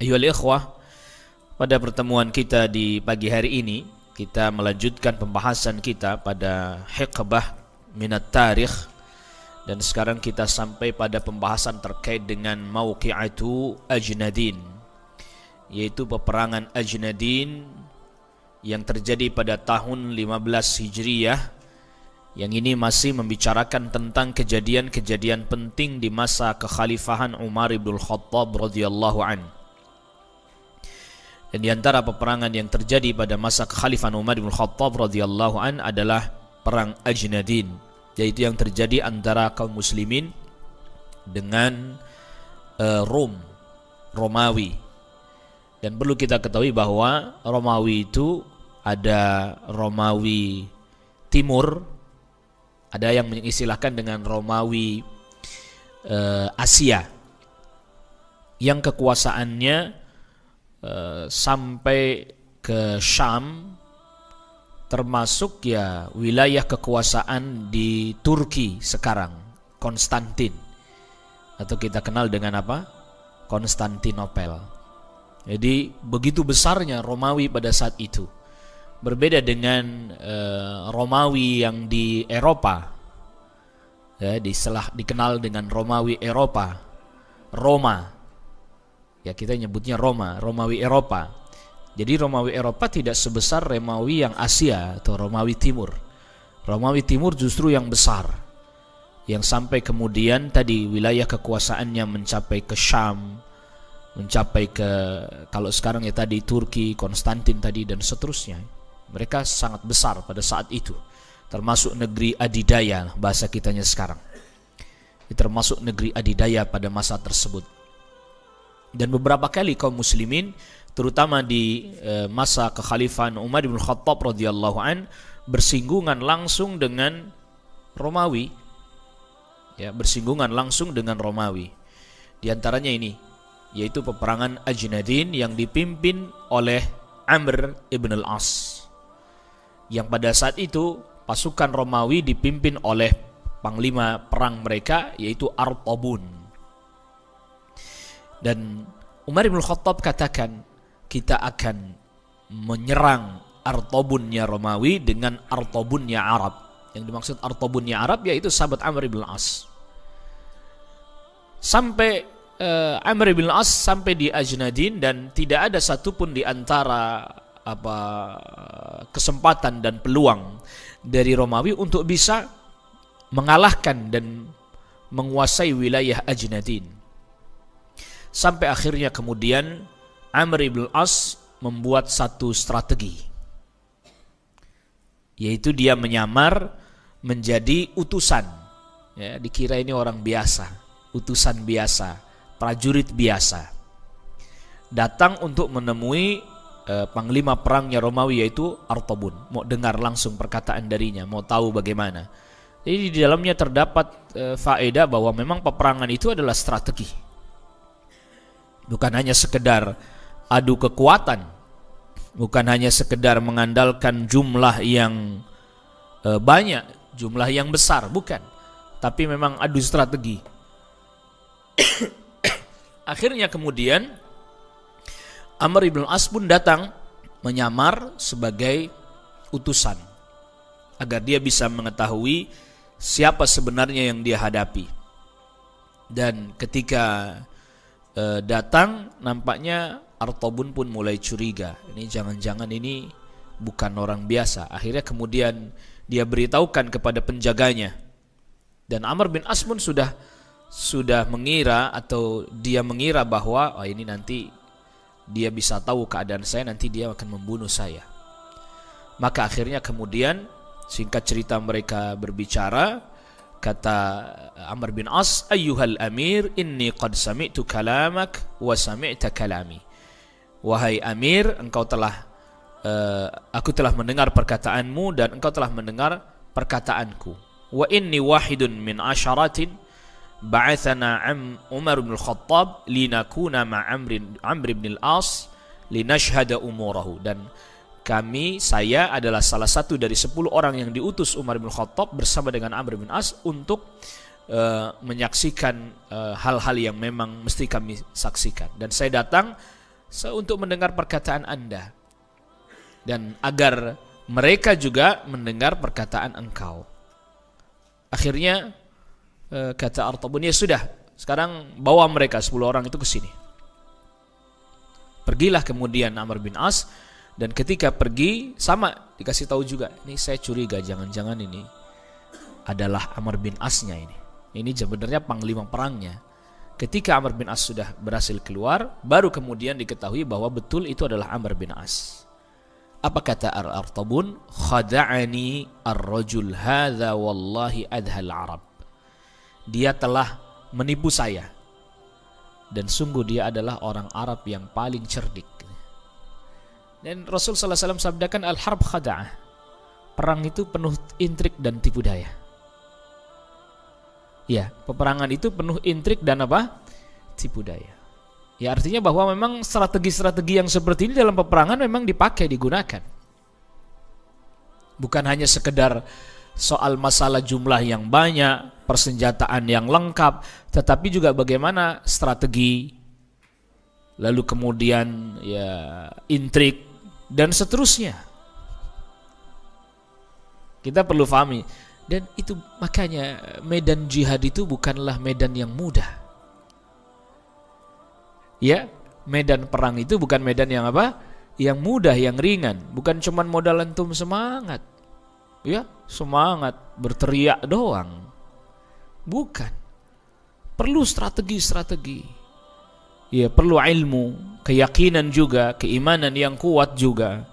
Ayyuhal ikhwah, pada pertemuan kita di pagi hari ini kita melanjutkan pembahasan kita pada hiqbah minat tarikh, dan sekarang kita sampai pada pembahasan terkait dengan mauqi'atu Ajnadin, yaitu peperangan Ajnadin yang terjadi pada tahun 15 Hijriyah, yang ini masih membicarakan tentang kejadian-kejadian penting di masa kekhalifahan Umar ibn Khattab radhiyallahu anhu. Dan di antara peperangan yang terjadi pada masa kekhalifahan Umar bin Khattab radhiyallahu an adalah perang Ajnadin, yaitu yang terjadi antara kaum muslimin dengan Romawi. Dan perlu kita ketahui bahwa Romawi itu ada Romawi Timur, ada yang mengistilahkan dengan Romawi Asia, yang kekuasaannya sampai ke Syam, termasuk ya wilayah kekuasaan di Turki sekarang, Konstantin, atau kita kenal dengan apa? Konstantinopel. Jadi begitu besarnya Romawi pada saat itu. Berbeda dengan Romawi yang di Eropa, ya, dikenal dengan Romawi Eropa, Roma. Ya, kita nyebutnya Romawi Eropa. Jadi Romawi Eropa tidak sebesar Romawi yang Asia atau Romawi Timur. Romawi Timur justru yang besar, yang sampai kemudian tadi wilayah kekuasaannya mencapai ke Syam, mencapai ke, kalau sekarang ya tadi Turki, Konstantin tadi, dan seterusnya. Mereka sangat besar pada saat itu, termasuk negeri adidaya bahasa kitanya sekarang. Termasuk negeri adidaya pada masa tersebut. Dan beberapa kali kaum muslimin, terutama di masa kekhalifahan Umar bin Khattab radhiyallahu an, bersinggungan langsung dengan Romawi. Ya, bersinggungan langsung dengan Romawi. Di antaranya ini, yaitu peperangan Ajnadin yang dipimpin oleh Amr ibn al-As. Yang pada saat itu pasukan Romawi dipimpin oleh panglima perang mereka, yaitu Artabun. Dan Umar bin Khattab katakan, kita akan menyerang Artabunnya Romawi dengan Artabunnya Arab. Yang dimaksud Artabunnya Arab yaitu sahabat Amr bin As. Sampai Amr bin As sampai di Ajnadin, dan tidak ada satupun di antara kesempatan dan peluang dari Romawi untuk bisa mengalahkan dan menguasai wilayah Ajnadin. Sampai akhirnya kemudian Amr ibn As membuat satu strategi, yaitu dia menyamar menjadi utusan. Ya, dikira ini orang biasa, utusan biasa, prajurit biasa, datang untuk menemui panglima perangnya Romawi, yaitu Artabun. Mau dengar langsung perkataan darinya, mau tahu bagaimana. Jadi di dalamnya terdapat faedah bahwa memang peperangan itu adalah strategi. Bukan hanya sekedar adu kekuatan, bukan hanya sekedar mengandalkan jumlah yang banyak, jumlah yang besar, bukan. Tapi memang adu strategi. Akhirnya kemudian Amr ibn As pun datang menyamar sebagai utusan, agar dia bisa mengetahui siapa sebenarnya yang dia hadapi. Dan ketika datang, nampaknya Artabun pun mulai curiga, ini jangan-jangan ini bukan orang biasa. Akhirnya kemudian dia beritahukan kepada penjaganya, dan Amr bin As pun sudah mengira, atau dia mengira bahwa ini nanti dia bisa tahu keadaan saya, nanti dia akan membunuh saya. Maka akhirnya kemudian singkat cerita mereka berbicara. Kata Amr bin As, ayyuhal amir, inni qad sami'tu kalamak wa sami'ta kalami. Wahai amir, aku telah mendengar perkataanmu dan engkau telah mendengar perkataanku. Wa inni wahidun min asharatin ba'athana Umar bin Khattab linakuna Amr bin al-As linashhada umurahu. Dan saya adalah salah satu dari 10 orang yang diutus Umar bin Khattab bersama dengan Amr bin As untuk menyaksikan hal-hal yang memang mesti kami saksikan. Dan saya datang untuk mendengar perkataan Anda, dan agar mereka juga mendengar perkataan engkau. Akhirnya kata Artabun, ya sudah, sekarang bawa mereka 10 orang itu ke sini. Pergilah kemudian Amr bin As, dan ketika pergi sama dikasih tahu juga, ini saya curiga jangan-jangan ini adalah Amr bin Asnya ini. Ini sebenarnya panglima perangnya. Ketika Amr bin As sudah berhasil keluar, baru kemudian diketahui bahwa betul itu adalah Amr bin As. Apa kata Artabun? Khada'ani ar-rajul hadza wallahi adhal Arab. Dia telah menipu saya, dan sungguh dia adalah orang Arab yang paling cerdik. Dan Rasul sallallahu alaihi wasallam sabdakan, al-harb khada'ah. Perang itu penuh intrik dan tipu daya. Ya, peperangan itu penuh intrik dan apa? Tipu daya. Ya, artinya bahwa memang strategi-strategi yang seperti ini dalam peperangan memang dipakai, digunakan. Bukan hanya sekedar soal masalah jumlah yang banyak, persenjataan yang lengkap, tetapi juga bagaimana strategi, lalu kemudian ya intrik dan seterusnya. Kita perlu pahami, dan itu makanya medan jihad itu bukanlah medan yang mudah. Ya, medan perang itu bukan medan yang apa? Yang mudah, yang ringan. Bukan cuman modal antum semangat. Ya, semangat berteriak doang. Bukan. Perlu strategi-strategi. Ya, perlu ilmu, keyakinan juga, keimanan yang kuat juga,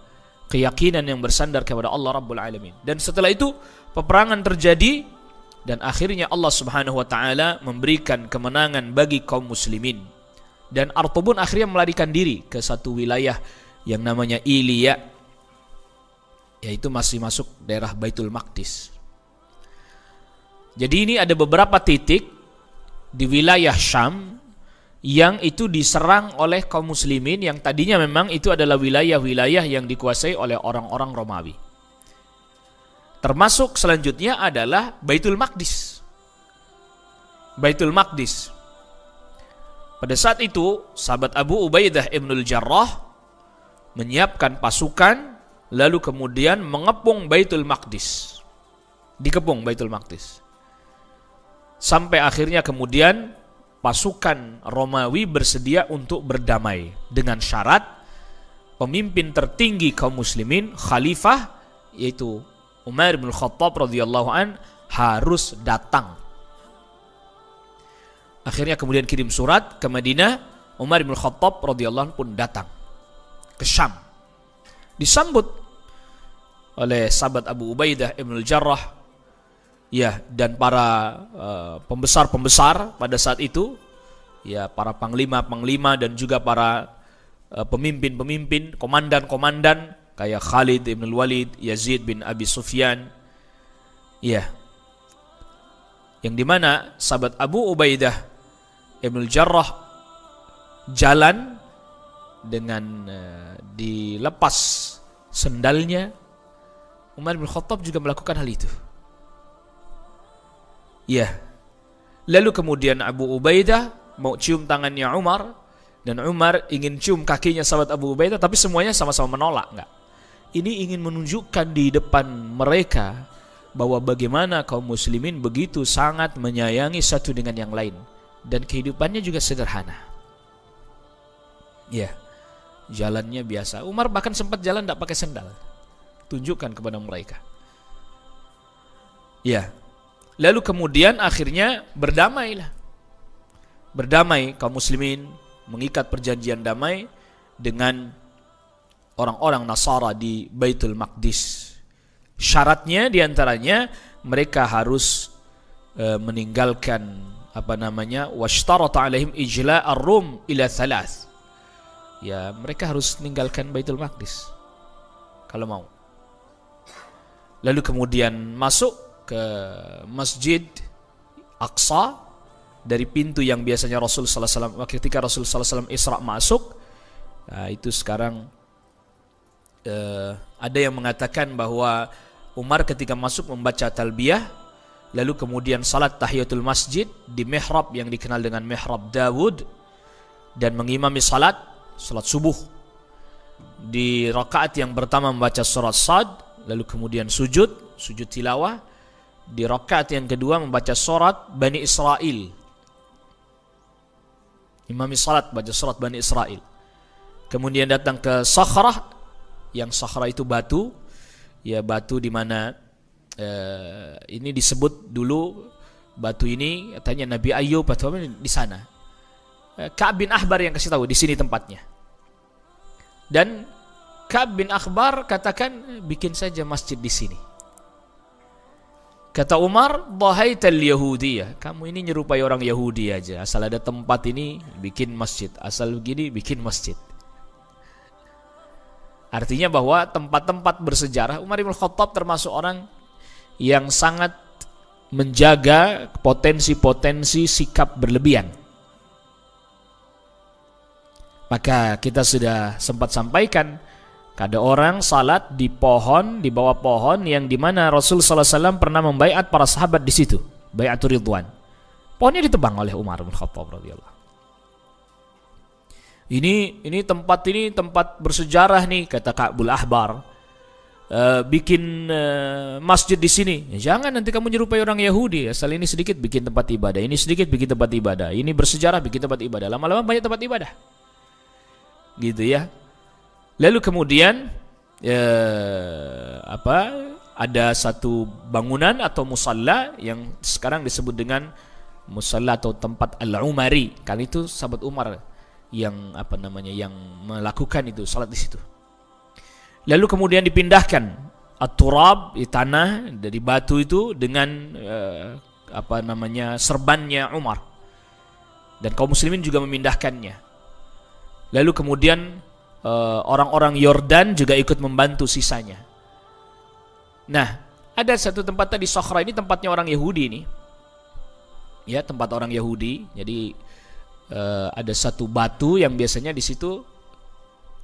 keyakinan yang bersandar kepada Allah Rabbul Alamin. Dan setelah itu peperangan terjadi, dan akhirnya Allah Subhanahu wa taala memberikan kemenangan bagi kaum muslimin. Dan Artabun akhirnya melarikan diri ke satu wilayah yang namanya Ilya, yaitu masih masuk daerah Baitul Maqdis. Jadi ini ada beberapa titik di wilayah Syam yang itu diserang oleh kaum muslimin, yang tadinya memang itu adalah wilayah-wilayah yang dikuasai oleh orang-orang Romawi. Termasuk selanjutnya adalah Baitul Maqdis. Baitul Maqdis. Pada saat itu, sahabat Abu Ubaidah Ibnul Jarrah menyiapkan pasukan, lalu kemudian mengepung Baitul Maqdis. Dikepung Baitul Maqdis. Sampai akhirnya kemudian pasukan Romawi bersedia untuk berdamai dengan syarat pemimpin tertinggi kaum muslimin, khalifah, yaitu Umar bin Khattab radhiyallahu an, harus datang. Akhirnya kemudian kirim surat ke Madinah. Umar bin Khattab radhiyallahu anhu pun datang ke Syam. Disambut oleh sahabat Abu Ubaidah Ibnul Jarrah, ya, dan para pembesar-pembesar pada saat itu, ya, para panglima-panglima dan juga para pemimpin-pemimpin, komandan-komandan kayak Khalid bin Walid, Yazid bin Abi Sufyan, ya, yang dimana sahabat Abu Ubaidah Ibnul Jarrah jalan dengan dilepas sendalnya. Umar bin Khattab juga melakukan hal itu. Ya. Lalu kemudian Abu Ubaidah mau cium tangannya Umar, dan Umar ingin cium kakinya sahabat Abu Ubaidah, tapi semuanya sama-sama menolak. Enggak. Ini ingin menunjukkan di depan mereka bahwa bagaimana kaum muslimin begitu sangat menyayangi satu dengan yang lain, dan kehidupannya juga sederhana. Ya, jalannya biasa. Umar bahkan sempat jalan tidak pakai sendal. Tunjukkan kepada mereka. Ya. Lalu kemudian akhirnya berdamailah. Berdamai kaum muslimin, mengikat perjanjian damai dengan orang-orang Nasara di Baitul Maqdis. Syaratnya diantaranya mereka harus meninggalkan washtarata alaihim ijla' ar-rum ila thalath. Ya, mereka harus meninggalkan Baitul Maqdis kalau mau. Lalu kemudian masuk ke Masjid Aqsa dari pintu yang biasanya Rasul sallallahu alaihi wasallam, ketika Rasul sallallahu alaihi wasallam Isra masuk. Nah, itu sekarang ada yang mengatakan bahwa Umar ketika masuk membaca talbiyah, lalu kemudian salat tahiyatul masjid di mihrab yang dikenal dengan mihrab Dawud, dan mengimami salat salat subuh. Di rakaat yang pertama membaca surat Sad, lalu kemudian sujud tilawah. Di rakaat yang kedua membaca surat Bani Israel. Imami salat baca surat Bani Israel. Kemudian datang ke Sakhrah, yang Sakhrah itu batu, ya batu di mana ini disebut dulu batu ini katanya Nabi Ayub atau di sana. Ka'ab bin Ahbar yang kasih tahu di sini tempatnya. Dan Ka'ab bin Ahbar katakan bikin saja masjid di sini. Kata Umar, dhahaital yahudiyah, kamu ini nyerupai orang Yahudi aja. Asal ada tempat ini bikin masjid, asal begini bikin masjid. Artinya bahwa tempat-tempat bersejarah, Umar bin Khattab termasuk orang yang sangat menjaga potensi-potensi sikap berlebihan. Maka kita sudah sempat sampaikan, ada orang salat di pohon, di bawah pohon yang dimana Rasul sallallahu alaihi wasallam pernah membaiat para sahabat di situ, baiatur ridwan. Pohonnya ditebang oleh Umar bin Khattab radhiyallahu. Ini tempat bersejarah nih, kata Ka'bul Ahbar. Bikin masjid di sini. Ya, jangan nanti kamu nyerupai orang Yahudi. Asal ini sedikit bikin tempat ibadah, ini sedikit bikin tempat ibadah, ini bersejarah bikin tempat ibadah. Lama-lama banyak tempat ibadah. Gitu ya. Lalu kemudian ada satu bangunan atau musalla yang sekarang disebut dengan musalla atau tempat Al-Umari. Kali itu sahabat Umar yang yang melakukan itu salat di situ. Lalu kemudian dipindahkan at-turab, tanah dari batu itu dengan serbannya Umar. Dan kaum muslimin juga memindahkannya. Lalu kemudian orang-orang Yordan juga ikut membantu sisanya. Nah, ada satu tempat tadi Sakhrah, ini tempatnya orang Yahudi ini. Ya, tempat orang Yahudi. Jadi ada satu batu yang biasanya di situ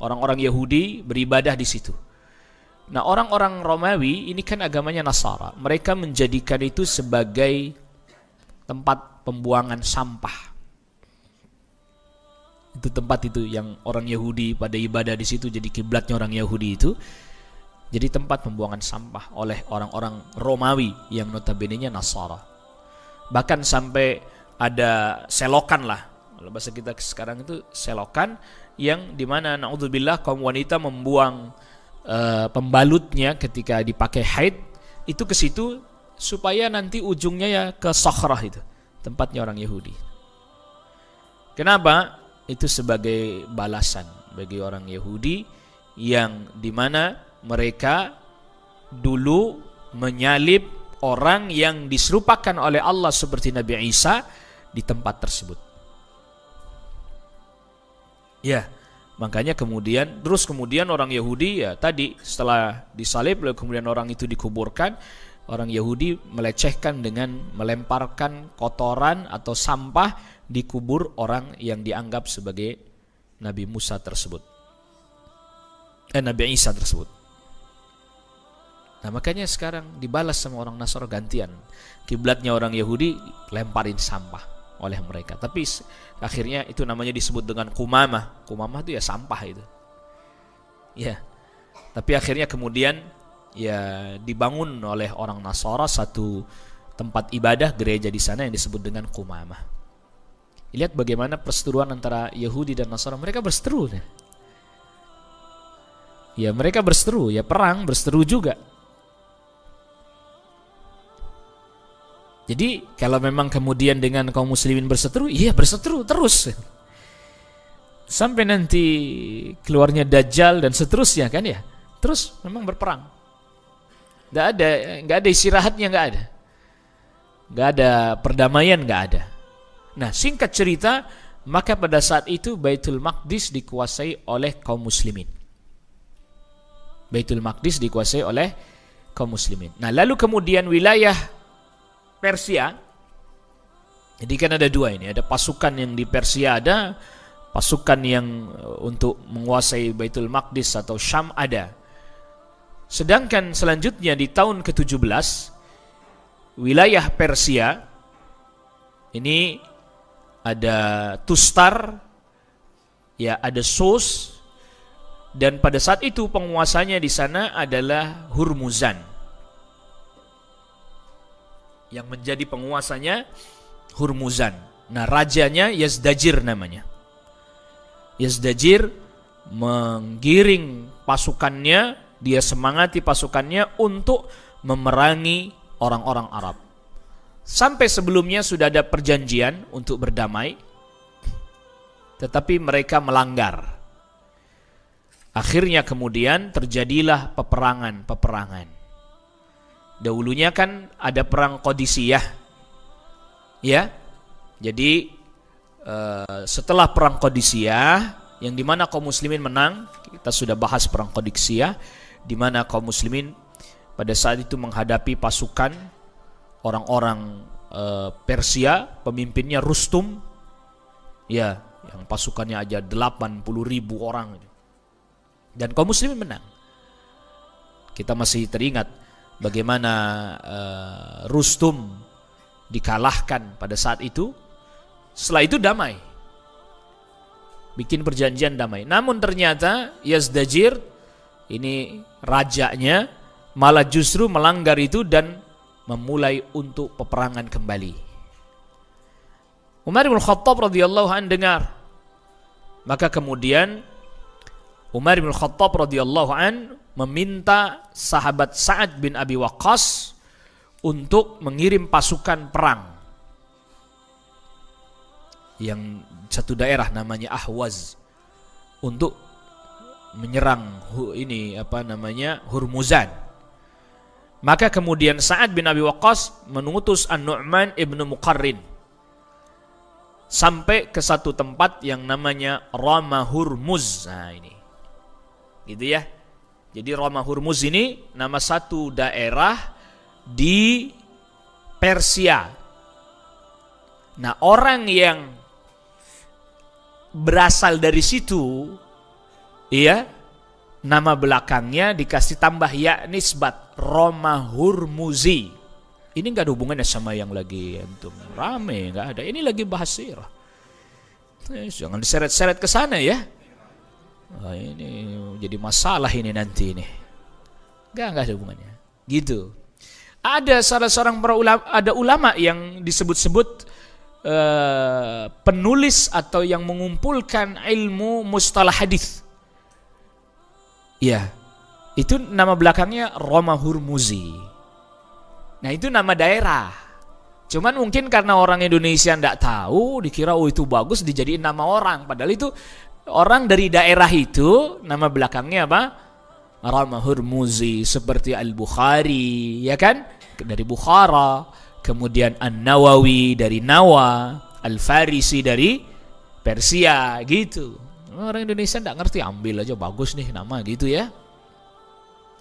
orang-orang Yahudi beribadah di situ. Nah, orang-orang Romawi ini kan agamanya Nasara. Mereka menjadikan itu sebagai tempat pembuangan sampah. Itu tempat itu yang orang Yahudi pada ibadah di situ, jadi kiblatnya orang Yahudi itu. Jadi tempat pembuangan sampah oleh orang-orang Romawi yang notabene-nya Nasara. Bahkan sampai ada selokan lah. Kalau bahasa kita sekarang itu selokan, yang dimana naudzubillah kaum wanita membuang pembalutnya ketika dipakai haid itu ke situ supaya nanti ujungnya ya ke Sakhrah, itu tempatnya orang Yahudi. Kenapa? Itu sebagai balasan bagi orang Yahudi yang dimana mereka dulu menyalib orang yang diserupakan oleh Allah seperti Nabi Isa di tempat tersebut. Ya, makanya kemudian orang Yahudi ya tadi setelah disalib lalu kemudian orang itu dikuburkan, orang Yahudi melecehkan dengan melemparkan kotoran atau sampah di kubur orang yang dianggap sebagai Nabi Musa tersebut. Nabi Isa tersebut. Nah, makanya sekarang dibalas sama orang Nasara gantian. Kiblatnya orang Yahudi lemparin sampah oleh mereka. Tapi akhirnya itu namanya disebut dengan kumamah. Kumamah itu ya sampah itu. Ya. Tapi akhirnya kemudian ya dibangun oleh orang Nasara satu tempat ibadah gereja di sana yang disebut dengan kumamah. Lihat bagaimana perseteruan antara Yahudi dan Nasara. Mereka berseteru. Ya, mereka berseteru. Ya, perang berseteru juga. Jadi kalau memang kemudian dengan kaum muslimin berseteru, iya berseteru terus. Sampai nanti keluarnya Dajjal dan seterusnya kan ya. Terus memang berperang. Nggak ada istirahatnya, nggak ada. Nggak ada perdamaian, nggak ada. Nah, singkat cerita, maka pada saat itu Baitul Maqdis dikuasai oleh kaum muslimin. Baitul Maqdis dikuasai oleh kaum muslimin. Nah, lalu kemudian wilayah Persia. Jadi kan ada dua ini, ada pasukan yang di Persia, ada pasukan yang untuk menguasai Baitul Maqdis atau Syam ada. Sedangkan selanjutnya di tahun ke-17 wilayah Persia ini ada Tustar ya ada Sos, dan pada saat itu penguasanya di sana adalah Hurmuzan. Yang menjadi penguasanya Hurmuzan. Nah, rajanya Yazdajir namanya. Yazdajir menggiring pasukannya, dia semangati pasukannya untuk memerangi orang-orang Arab. Sampai sebelumnya sudah ada perjanjian untuk berdamai, tetapi mereka melanggar. Akhirnya kemudian terjadilah peperangan. Dahulunya kan ada perang Qadisiyah, ya. Jadi setelah perang Qadisiyah, yang dimana kaum muslimin menang, kita sudah bahas perang Qadisiyah, di mana kaum muslimin pada saat itu menghadapi pasukan orang-orang Persia, pemimpinnya Rustum, ya, yang pasukannya aja 80.000 orang, dan kaum muslimin menang. Kita masih teringat bagaimana Rustum dikalahkan pada saat itu. Setelah itu damai, bikin perjanjian damai. Namun ternyata Yazdajir ini rajanya malah justru melanggar itu dan memulai untuk peperangan kembali. Umar bin Khattab radhiyallahu anhu dengar, maka kemudian Umar bin Khattab radhiyallahu anhu meminta sahabat Sa'ad bin Abi Waqqas untuk mengirim pasukan perang yang satu daerah namanya Ahwaz untuk menyerang Hurmuzan. Maka kemudian Sa'ad bin Abi Waqqas mengutus An-Nu'man ibnu Muqarrin sampai ke satu tempat yang namanya Rama Hurmuz. Nah ini, gitu ya. Jadi Rama Hurmuz ini nama satu daerah di Persia. Nah, orang yang berasal dari situ, iya, nama belakangnya dikasih tambah ya nisbat Rama Hurmuzi. Ini nggak ada hubungannya sama yang lagi antum rame, nggak ada. Ini lagi bahas sirah. Jangan diseret-seret ke sana ya. Nah, ini jadi masalah ini nanti ini. Nggak ada hubungannya. Gitu. Ada salah seorang ulama yang disebut-sebut penulis atau yang mengumpulkan ilmu mustalah hadis. Ya, itu nama belakangnya Rama Hurmuzi. Nah, itu nama daerah. Cuman mungkin karena orang Indonesia tidak tahu, dikira itu bagus dijadiin nama orang. Padahal itu orang dari daerah itu nama belakangnya apa? Rama Hurmuzi, seperti Al-Bukhari, ya kan? Dari Bukhara. Kemudian An-Nawawi dari Nawa, Al-Farisi dari Persia, gitu. Orang Indonesia tidak ngerti, ambil aja bagus nih nama gitu ya.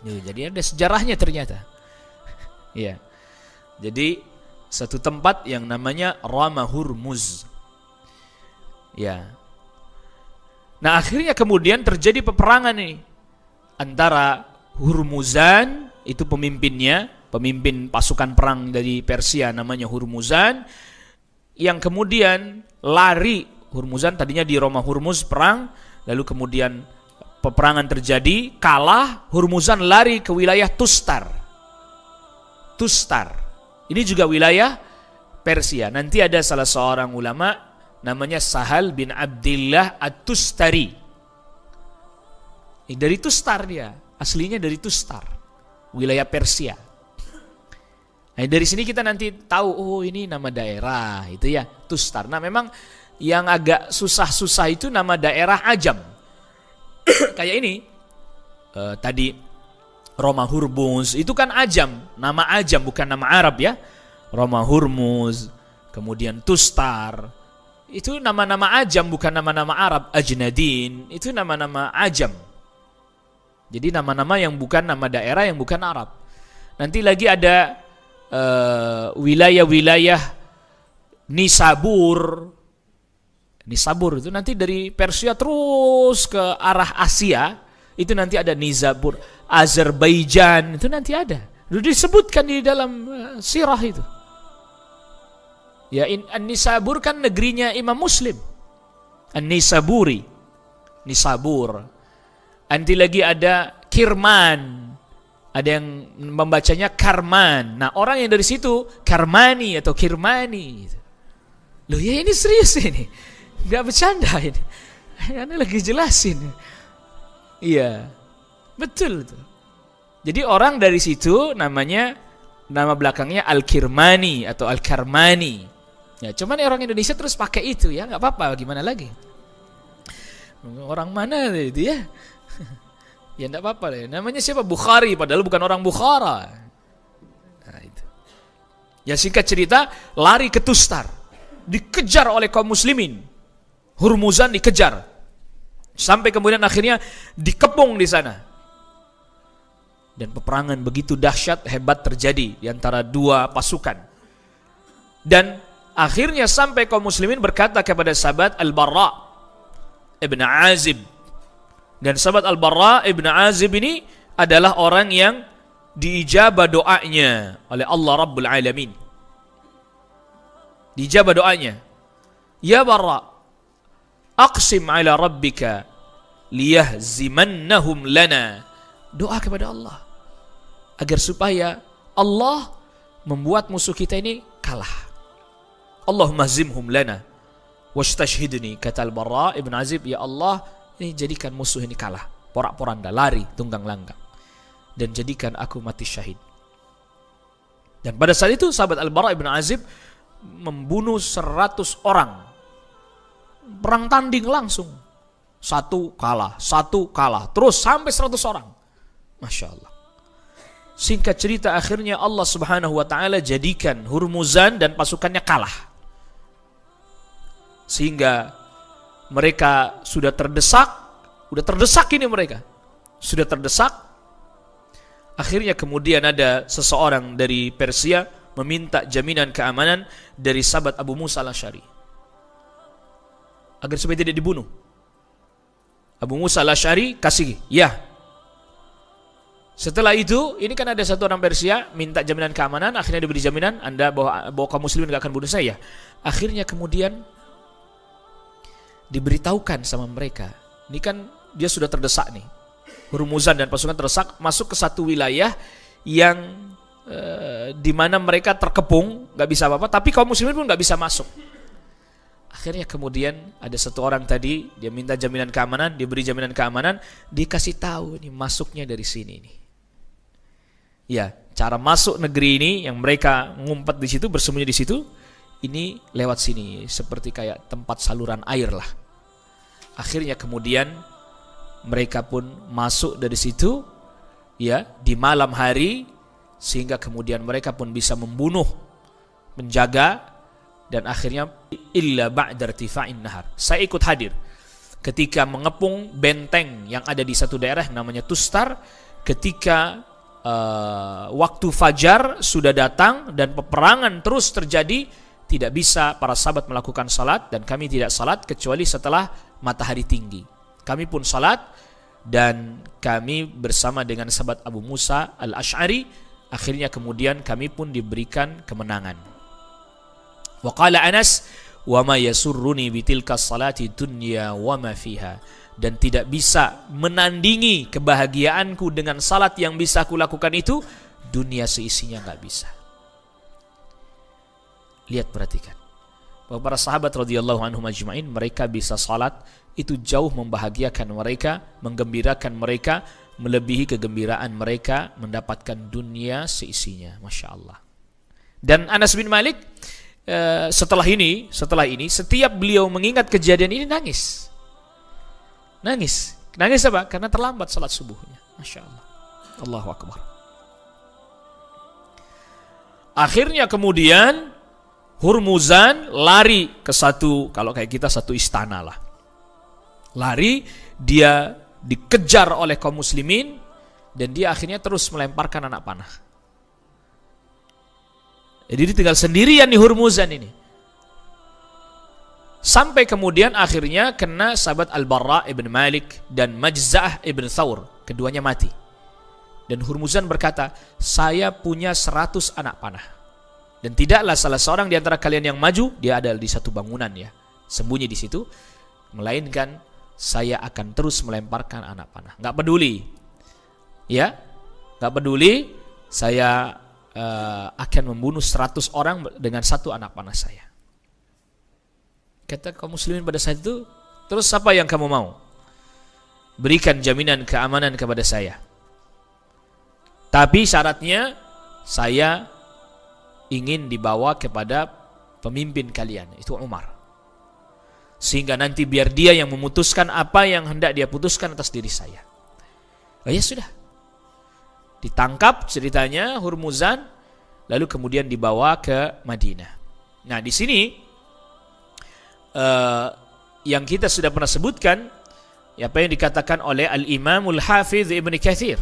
Jadi ada sejarahnya ternyata. Ya. Jadi satu tempat yang namanya Rama Hurmuz. Ya. Nah, akhirnya kemudian terjadi peperangan nih antara Hurmuzan, itu pemimpin pasukan perang dari Persia namanya Hurmuzan, yang kemudian lari. Hurmuzan tadinya di Roma Hurmuz perang, lalu kemudian peperangan terjadi, kalah, Hurmuzan lari ke wilayah Tustar. Ini juga wilayah Persia. Nanti ada salah seorang ulama namanya Sahal bin Abdillah At-Tustari. Dari Tustar dia, aslinya dari Tustar, wilayah Persia. Nah, dari sini kita nanti tahu, oh ini nama daerah itu ya, Tustar. Nah, memang yang agak susah-susah itu nama daerah Ajam. Kayak ini tadi Roma Hurmuz itu kan Ajam, nama Ajam bukan nama Arab ya. Roma Hurmuz, kemudian Tustar, itu nama-nama Ajam bukan nama-nama Arab. Ajnadin itu nama-nama Ajam. Jadi nama-nama yang bukan nama daerah, yang bukan Arab. Nanti lagi ada wilayah-wilayah Nisabur. Nisabur itu nanti dari Persia terus ke arah Asia, itu nanti ada Nisabur. Azerbaijan itu nanti ada. Sudah disebutkan di dalam sirah itu. Ya, Nisabur kan negerinya Imam Muslim. An-Nisaburi. Nisabur. Nanti lagi ada Kirman. Ada yang membacanya Karman. Nah, orang yang dari situ Karmani atau Kirmani. Loh ya, ini serius ini. Nggak bercanda ini. Ini lagi jelasin. Iya. Betul tuh. Jadi orang dari situ namanya, nama belakangnya Al-Kirmani atau Al-Karmani. Ya, cuman orang Indonesia terus pakai itu ya, nggak apa-apa, gimana lagi? Orang mana itu ya? Ya enggak apa-apa deh. Namanya siapa? Bukhari, padahal bukan orang Bukhara. Nah, itu. Ya singkat cerita, lari ke Tustar. Dikejar oleh kaum muslimin. Hurmuzan dikejar. Sampai kemudian akhirnya dikepung di sana. Dan peperangan begitu dahsyat, hebat terjadi di antara dua pasukan. Dan akhirnya sampai kaum muslimin berkata kepada sahabat Al-Barra ibn Azib. Dan sahabat Al-Barra ibn Azib ini adalah orang yang diijabah doanya oleh Allah Rabbul Alamin. Diijabah doanya. Ya Barra, aqsim ala rabbika liyahzimannahum lana. Doa kepada Allah agar supaya Allah membuat musuh kita ini kalah. Allahumma zimhum lana washtashhidni, kata Al-Barra ibn Azib, ya Allah, ini jadikan musuh ini kalah, porak-poranda, lari, tunggang langgang, dan jadikan aku mati syahid. Dan pada saat itu sahabat Al-Barra ibn Azib membunuh 100 orang. Perang tanding langsung. Satu kalah, terus sampai 100 orang. Masya Allah. Singkat cerita, akhirnya Allah Subhanahu wa ta'ala jadikan Hurmuzan dan pasukannya kalah. Sehingga mereka sudah terdesak ini mereka. Sudah terdesak. Akhirnya kemudian ada seseorang dari Persia meminta jaminan keamanan dari sahabat Abu Musa al-Asy'ari agar supaya tidak dibunuh. Abu Musa al-Asy'ari kasih, ya. Setelah itu, ini kan ada satu orang Persia minta jaminan keamanan, akhirnya diberi jaminan, Anda bahwa kaum muslimin tidak akan bunuh saya. Akhirnya kemudian diberitahukan sama mereka, ini kan dia sudah terdesak nih, Hurmuzan dan pasukan terdesak masuk ke satu wilayah yang di mana mereka terkepung, nggak bisa apa-apa, tapi kaum muslimin pun nggak bisa masuk. Akhirnya kemudian ada satu orang tadi, dia minta jaminan keamanan, diberi jaminan keamanan, dikasih tahu ini masuknya dari sini nih. Ya, cara masuk negeri ini yang mereka ngumpet di situ, bersembunyi di situ, ini lewat sini, seperti kayak tempat saluran air lah. Akhirnya kemudian mereka pun masuk dari situ, ya, di malam hari, sehingga kemudian mereka pun bisa membunuh, menjaga, dan akhirnya illa ba'da irtifa'in nahar. Saya ikut hadir ketika mengepung benteng yang ada di satu daerah namanya Tustar, ketika waktu fajar sudah datang dan peperangan terus terjadi. Tidak bisa para sahabat melakukan salat, dan kami tidak salat kecuali setelah matahari tinggi. Kami pun salat, dan kami bersama dengan sahabat Abu Musa al-Asy'ari. Akhirnya kemudian kami pun diberikan kemenangan. Wa qala Anas, wa ma yasurruni bitilka salati dunya wa ma fiha. Dan tidak bisa menandingi kebahagiaanku dengan salat yang bisa aku lakukan itu, dunia seisinya nggak bisa. Lihat, perhatikan bahwa para sahabat radhiyallahu anhum ajma'in, mereka bisa salat, itu jauh membahagiakan mereka, menggembirakan mereka, melebihi kegembiraan mereka mendapatkan dunia seisinya. Masya Allah. Dan Anas bin Malik setelah ini setiap beliau mengingat kejadian ini nangis apa? Karena terlambat salat subuhnya. Masya Allah. Allahu Akbar. Akhirnya kemudian Hurmuzan lari ke satu, kalau kayak kita satu istana lah. Lari, dia dikejar oleh kaum muslimin, dan dia akhirnya terus melemparkan anak panah. Jadi dia tinggal sendirian di Hurmuzan ini. Sampai kemudian akhirnya kena sahabat Al-Barra ibn Malik dan Majza'ah ibn Thawr. Keduanya mati. Dan Hurmuzan berkata, saya punya 100 anak panah. Dan tidaklah salah seorang di antara kalian yang maju, dia ada di satu bangunan ya, sembunyi di situ, melainkan saya akan terus melemparkan anak panah. Nggak peduli, ya, nggak peduli. Saya akan membunuh 100 orang dengan satu anak panah saya. Kata kaum muslimin pada saat itu, terus apa yang kamu mau? Berikan jaminan keamanan kepada saya. Tapi syaratnya saya ingin dibawa kepada pemimpin kalian, itu Umar. Sehingga nanti biar dia yang memutuskan apa yang hendak dia putuskan atas diri saya. Oh ya sudah. Ditangkap ceritanya Hurmuzan, lalu kemudian dibawa ke Madinah. Nah, di sini yang kita sudah pernah sebutkan, apa yang dikatakan oleh Al-Imamul Hafidh Ibn Katsir.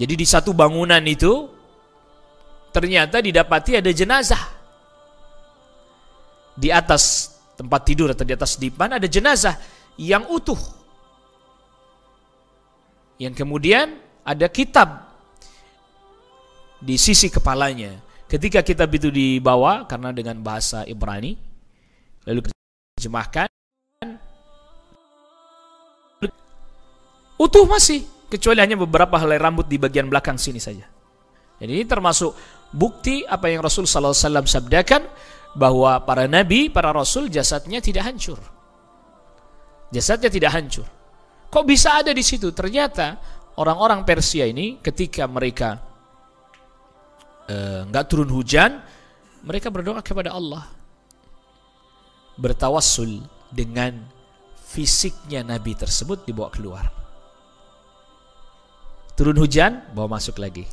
Jadi di satu bangunan itu ternyata didapati ada jenazah. Di atas tempat tidur atau di atas dipan ada jenazah yang utuh. Yang kemudian ada kitab di sisi kepalanya. Ketika kitab itu dibawa karena dengan bahasa Ibrani, lalu diterjemahkan, utuh masih, kecuali hanya beberapa helai rambut di bagian belakang sini saja. Jadi ini termasuk bukti apa yang Rasul sallallahu alaihi wasallam sabdakan, bahwa para nabi, para rasul jasadnya tidak hancur. Jasadnya tidak hancur. Kok bisa ada di situ? Ternyata orang-orang Persia ini ketika mereka nggak turun hujan, mereka berdoa kepada Allah, bertawassul dengan fisiknya nabi tersebut dibawa keluar. Turun hujan, bawa masuk lagi.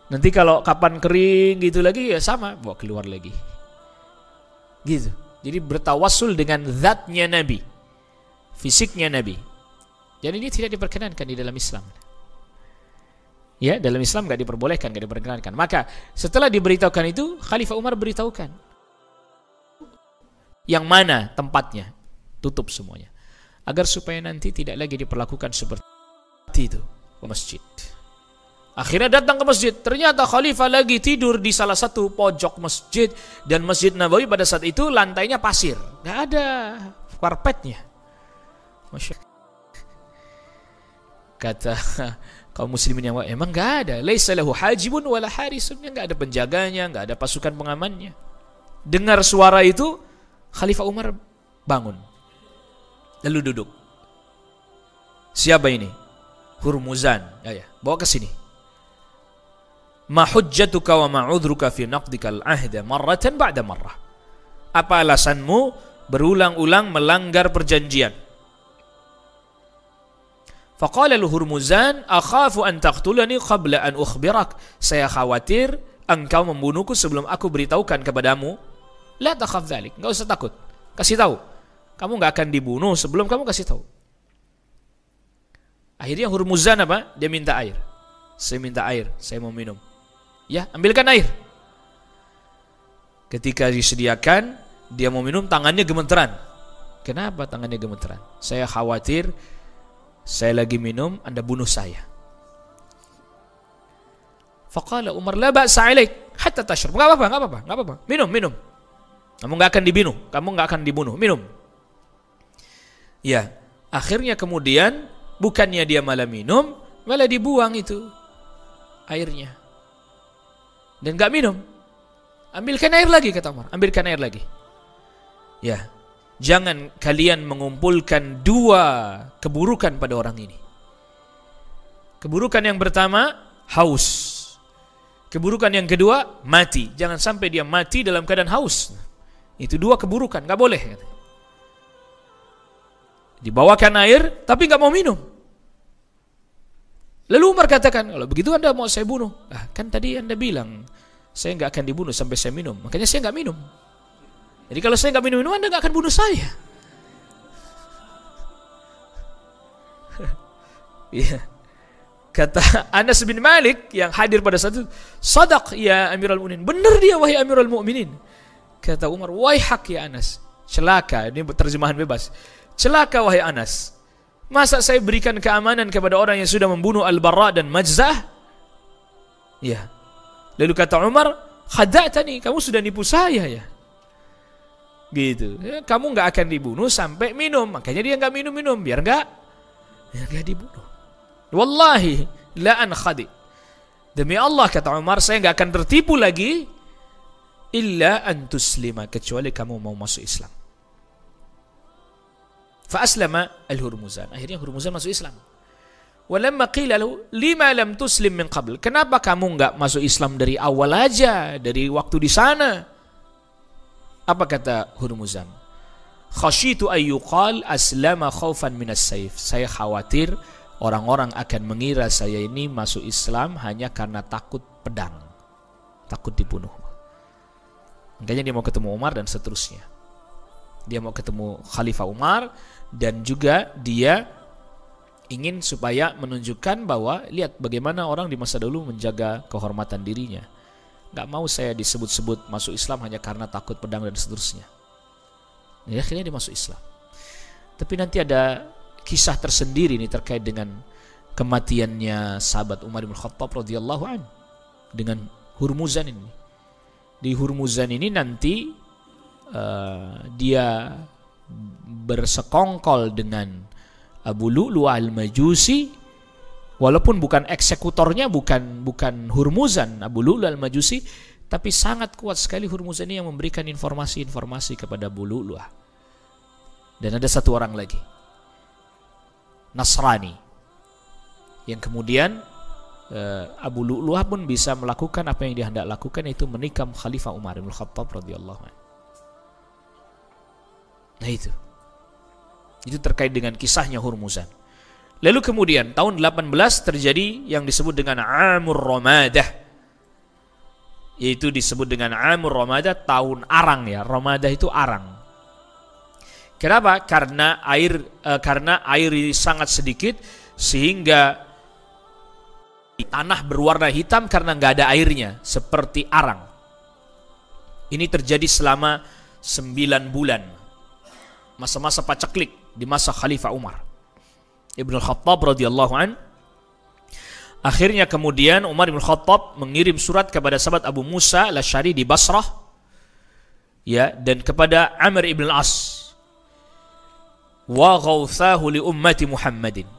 Nanti kalau kapan kering gitu lagi, ya sama, bawa keluar lagi. Gitu. Jadi bertawassul dengan zatnya nabi, fisiknya nabi. Dan ini tidak diperkenankan di dalam Islam. Ya, dalam Islam nggak diperbolehkan, nggak diperkenankan. Maka setelah diberitahukan itu, Khalifah Umar beritahukan yang mana tempatnya, tutup semuanya, agar supaya nanti tidak lagi diperlakukan seperti itu ke masjid. Akhirnya datang ke masjid, ternyata Khalifah lagi tidur di salah satu pojok masjid, dan Masjid Nabawi pada saat itu lantainya pasir, nggak ada karpetnya. Masya Allah. Kata kaum muslimin yang emang nggak ada, laisa lahu hajibun wala harisun, nggak ada penjaganya, nggak ada pasukan pengamannya. Dengar suara itu, Khalifah Umar bangun, lalu duduk. Siapa ini? Hurmuzan. Ya, bawa ke sini. Ma hujjatuka wa ma udhruka fi naqdikal ahda marratan ba'da marrah. Apa alasanmu berulang-ulang melanggar perjanjian? Faqala Hurmuzan, akhafu an taqtulani qabla an ukhbirak. Saya khawatir engkau membunuhku sebelum aku beritahukan kepadamu. La takhaf dzalik, enggak usah takut. Kasih tahu. Kamu enggak akan dibunuh sebelum kamu kasih tahu. Akhirnya Hurmuzan apa? Dia minta air. Saya minta air, saya mau minum. Ya, ambilkan air. Ketika disediakan, dia mau minum, tangannya gemeteran. Kenapa tangannya gemeteran? Saya khawatir saya lagi minum, Anda bunuh saya. Faqala Umar, la ba'sa alaik hatta tashrab. Enggak apa-apa. Minum. Kamu enggak akan dibunuh, minum. Ya, akhirnya kemudian bukannya dia malah minum, malah dibuang itu airnya. Dan enggak minum. Ambilkan air lagi, kata Umar. Ambilkan air lagi. Ya, jangan kalian mengumpulkan dua keburukan pada orang ini. Keburukan yang pertama, haus. Keburukan yang kedua, mati. Jangan sampai dia mati dalam keadaan haus. Itu dua keburukan, enggak boleh. Dibawakan air, tapi enggak mau minum. Lalu Umar katakan, kalau begitu Anda mau saya bunuh. Kan tadi Anda bilang saya nggak akan dibunuh sampai saya minum. Makanya saya nggak minum. Jadi kalau saya nggak minum, Anda nggak akan bunuh saya. Iya. Kata Anas bin Malik yang hadir pada saat itu, "Shadaq ya Amirul Mukminin." Benar dia, wahai Amirul Mukminin. Kata Umar, "Waihak ya Anas." Celaka, ini terjemahan bebas. Celaka wahai Anas. Masa saya berikan keamanan kepada orang yang sudah membunuh Al-Barra dan Majzah? Ya. Lalu kata Umar, "Khada'tani, kamu sudah nipu saya ya." Gitu. Kamu nggak akan dibunuh sampai minum. Makanya dia nggak minum-minum biar nggak dibunuh. Wallahi la an khadi. Demi Allah kata Umar, saya nggak akan tertipu lagi illa an tuslima, kecuali kamu mau masuk Islam. Fa aslama al-Hurmuzan. Akhirnya Hurmuzan masuk Islam. Walamma qila lahu lima lam tuslim min qabl. Kenapa kamu nggak masuk Islam dari awal aja, dari waktu di sana? Apa kata Hurmuzan? Khasyitu ayyuqal aslama khaufan minas sayf. Saya khawatir orang-orang akan mengira saya ini masuk Islam hanya karena takut pedang, takut dibunuh. Makanya dia mau ketemu Umar dan seterusnya. Dia mau ketemu Khalifah Umar dan juga dia ingin supaya menunjukkan bahwa lihat bagaimana orang di masa dulu menjaga kehormatan dirinya. Gak mau saya disebut-sebut masuk Islam hanya karena takut pedang dan seterusnya. Ya, akhirnya dia masuk Islam. Tapi nanti ada kisah tersendiri ini terkait dengan kematiannya sahabat Umar bin Khattab radhiyallahu an dengan Hurmuzan ini. Di Hurmuzan ini nanti dia bersekongkol dengan Abu Lu'lu'ah al-Majusi, walaupun bukan eksekutornya, bukan Hurmuzan, Abu Lu'lu'ah al-Majusi, tapi sangat kuat sekali Hurmuzan ini yang memberikan informasi-informasi kepada Abu Lu'lu'ah. Dan ada satu orang lagi, Nasrani, yang kemudian Abu Lu'lu'ah pun bisa melakukan apa yang dia hendak lakukan, yaitu menikam Khalifah Umar bin Khattab radhiyallahu anhu. Nah itu terkait dengan kisahnya Hurmuzan. Lalu kemudian tahun 18 terjadi yang disebut dengan Amur Ramadah, yaitu disebut dengan Amur Ramadah, tahun arang ya. Ramadah itu arang. Kenapa? Karena air sangat sedikit sehingga tanah berwarna hitam karena nggak ada airnya, seperti arang. Ini terjadi selama 9 bulan, masa-masa paceklik di masa Khalifah Umar Ibn Khattab radhiyallahu an. Akhirnya kemudian Umar Ibn Khattab mengirim surat kepada sahabat Abu Musa al-Asy'ari di Basrah, ya, dan kepada Amr ibn al-As, wa ghauthahu li ummati Muhammadin,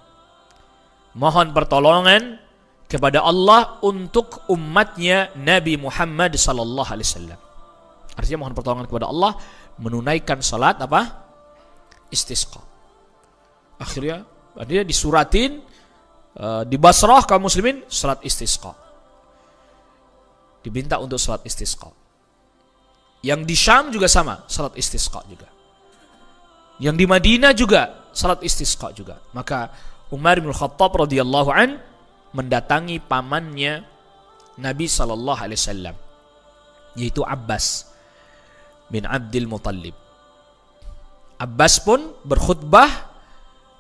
mohon pertolongan kepada Allah untuk umatnya Nabi Muhammad sallallahu alaihi wasallam. Artinya mohon pertolongan kepada Allah menunaikan salat apa? Istisqa. Akhirnya dia disuratin di Basrah kaum muslimin salat istisqa. Diminta untuk salat istisqa. Yang di Syam juga sama, salat istisqa juga. Yang di Madinah juga salat istisqa juga. Maka Umar bin Khattab radhiyallahu an mendatangi pamannya Nabi sallallahu alaihi wasallam, yaitu Abbas bin Abdul Muttalib. Abbas pun berkhutbah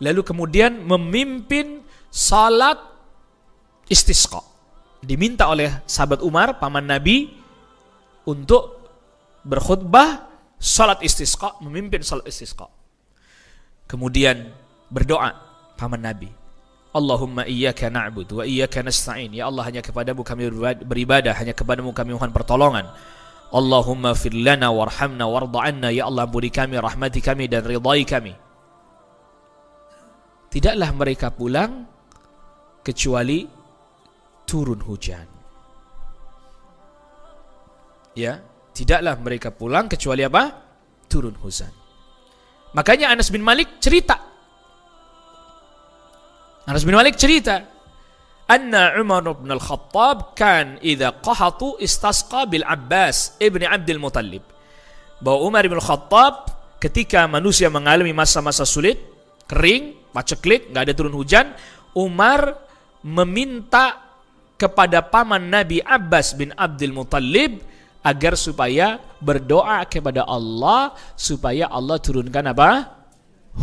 lalu kemudian memimpin salat istisqa. Diminta oleh sahabat Umar, paman Nabi, untuk berkhutbah salat istisqa, memimpin salat istisqa. Kemudian berdoa paman Nabi, Allahumma iyyaka na'budu wa iyyaka nasta'in. Ya Allah, hanya kepadamu kami beribadah, hanya kepadamu kami mohon pertolongan. Allahumma fir lana warhamna warda anna. Ya Allah, ampuni kami, rahmati kami dan ridai kami. Tidaklah mereka pulang kecuali turun hujan. Ya, tidaklah mereka pulang kecuali apa? Turun hujan. Makanya Anas bin Malik cerita. Anna Umar bin Al-Khattab kan idza qahatu istasqa bil Abbas ibni Abdul Muttalib. Bahwa Umar bin Al-Khattab ketika manusia mengalami masa-masa sulit, kering, paceklik, nggak ada turun hujan, Umar meminta kepada paman Nabi Abbas bin Abdul Muttalib agar supaya berdoa kepada Allah supaya Allah turunkan apa?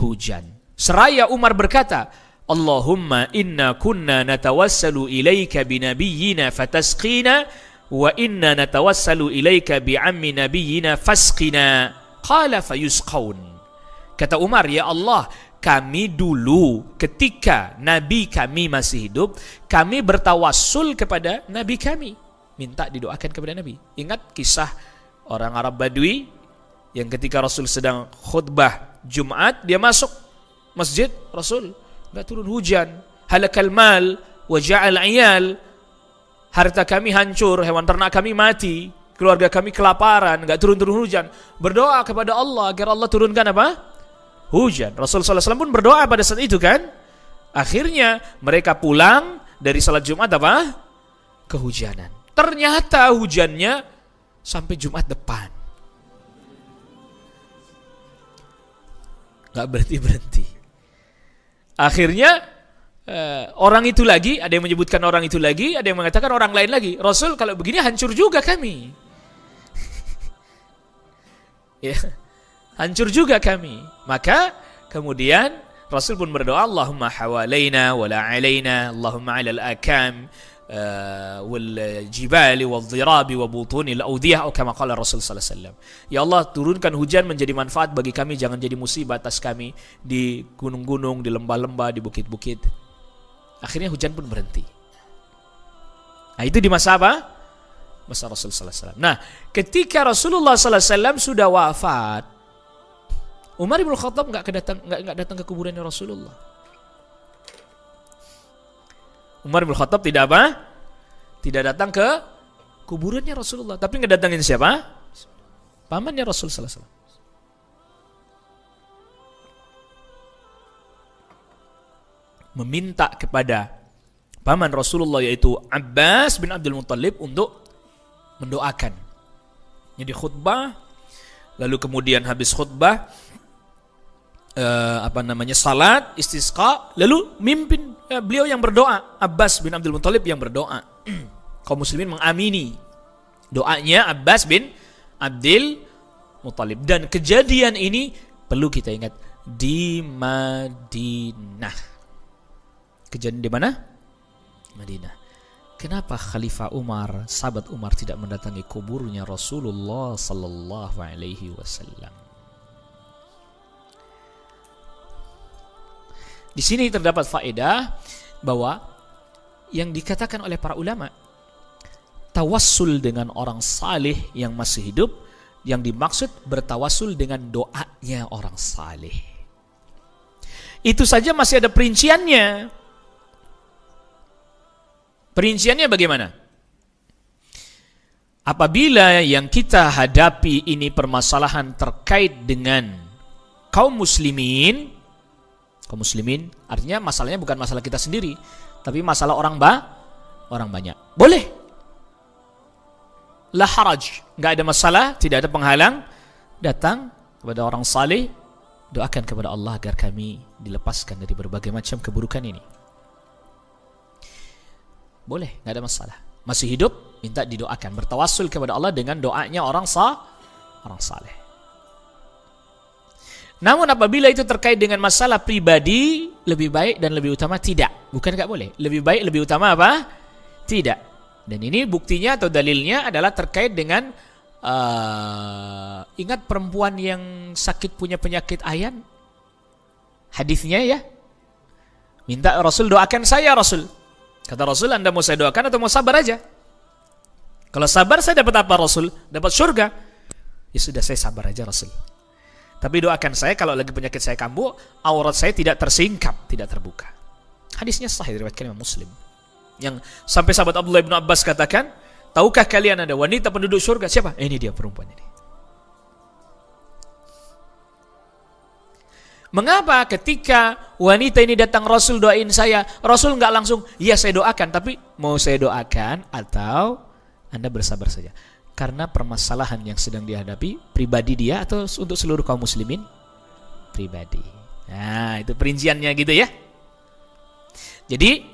Hujan. Seraya Umar berkata, Allahumma inna kunna natawassalu ilaika binabiyyina fatasqina wa inna natawassalu ilaika bi'ammi nabiyyina fasqina qala fayusqaun. Kata Umar, ya Allah, kami dulu ketika Nabi kami masih hidup, kami bertawassul kepada Nabi kami, minta didoakan kepada Nabi. Ingat kisah orang Arab Badui yang ketika Rasul sedang khutbah Jumat, dia masuk masjid, Rasul nggak turun hujan. Halakal mal wa ja'al iyal, harta kami hancur, hewan ternak kami mati, keluarga kami kelaparan, nggak turun-turun hujan. Berdoa kepada Allah agar Allah turunkan apa? Hujan. Rasul SAW pun berdoa pada saat itu kan. Akhirnya mereka pulang dari salat Jumat apa? Kehujanan. Ternyata hujannya sampai Jumat depan. Nggak berhenti-berhenti. Akhirnya orang itu lagi, ada yang menyebutkan orang itu lagi, ada yang mengatakan orang lain lagi. Rasul, kalau begini hancur juga kami. Ya, hancur juga kami. Maka kemudian Rasul pun berdoa, Allahumma hawalaina wala alaina, Allahumma alal akam wal jibali wal dhirabi wa butuni al awdiyah, atau kama qala Rasul sallallahu alaihi wasallam. Ya Allah, turunkan hujan menjadi manfaat bagi kami, jangan jadi musibah atas kami di gunung-gunung, di lembah-lembah, di bukit-bukit. Akhirnya hujan pun berhenti. Nah, itu di masa apa? Masa Rasul sallallahu alaihi wasallam. Nah, ketika Rasulullah sallallahu alaihi wasallam sudah wafat, Umar bin Khattab nggak datang ke kuburannya Rasulullah. Umar bin Khattab tidak apa? Tidak datang ke kuburannya Rasulullah. Tapi ngedatangin siapa? Pamannya Rasul sallallahu alaihi wasallam. Meminta kepada paman Rasulullah yaitu Abbas bin Abdul Muttalib untuk mendoakan. Jadi khutbah, lalu kemudian habis khutbah salat istisqa, lalu mimpin beliau yang berdoa, Abbas bin Abdul Muttalib yang berdoa. Kaum muslimin mengamini doanya Abbas bin Abdul Muttalib. Dan kejadian ini perlu kita ingat di Madinah. Kejadian di mana? Madinah. Kenapa Khalifah Umar, sahabat Umar tidak mendatangi kuburnya Rasulullah sallallahu alaihi wasallam? Di sini terdapat faedah bahwa yang dikatakan oleh para ulama, tawassul dengan orang saleh yang masih hidup, yang dimaksud bertawassul dengan doanya orang saleh. Itu saja masih ada perinciannya. Perinciannya bagaimana? Apabila yang kita hadapi ini permasalahan terkait dengan kaum muslimin artinya masalahnya bukan masalah kita sendiri, tapi masalah orang banyak. Boleh. La haraj, nggak ada masalah, tidak ada penghalang. Datang kepada orang saleh, doakan kepada Allah agar kami dilepaskan dari berbagai macam keburukan ini. Boleh, nggak ada masalah. Masih hidup, minta didoakan, bertawassul kepada Allah dengan doanya orang saleh. Namun apabila itu terkait dengan masalah pribadi, lebih baik dan lebih utama tidak. Bukan nggak boleh. Lebih baik, lebih utama apa? Tidak. Dan ini buktinya atau dalilnya adalah terkait dengan ingat perempuan yang sakit punya penyakit ayan? Hadisnya ya. Minta Rasul doakan saya Rasul. Kata Rasul, Anda mau saya doakan atau mau sabar aja? Kalau sabar saya dapat apa Rasul? Dapat surga. Ya sudah, saya sabar aja Rasul. Tapi doakan saya kalau lagi penyakit saya kambuh, aurat saya tidak tersingkap, tidak terbuka. Hadisnya sahih diriwayatkan Imam Muslim. Yang sampai sahabat Abdullah bin Abbas katakan, tahukah kalian ada wanita penduduk surga? Siapa? Ini dia perempuan ini. Mengapa ketika wanita ini datang Rasul doain saya, Rasul nggak langsung, ya saya doakan, tapi mau saya doakan atau Anda bersabar saja? Karena permasalahan yang sedang dihadapi pribadi dia atau untuk seluruh kaum muslimin? Pribadi. Nah, itu perinciannya gitu ya. Jadi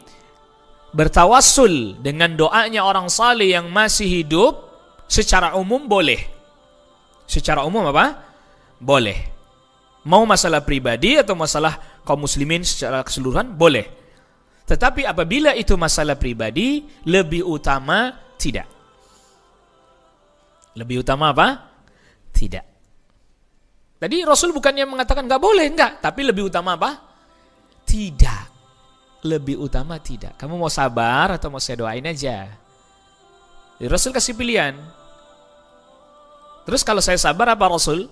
bertawassul dengan doanya orang saleh yang masih hidup secara umum boleh. Secara umum apa? Boleh. Mau masalah pribadi atau masalah kaum muslimin secara keseluruhan boleh. Tetapi apabila itu masalah pribadi, lebih utama tidak. Lebih utama apa? Tidak. Tadi Rasul bukannya mengatakan nggak boleh, enggak. Tapi lebih utama apa? Tidak. Lebih utama tidak. Kamu mau sabar atau mau saya doain aja? Jadi Rasul kasih pilihan. Terus kalau saya sabar apa Rasul?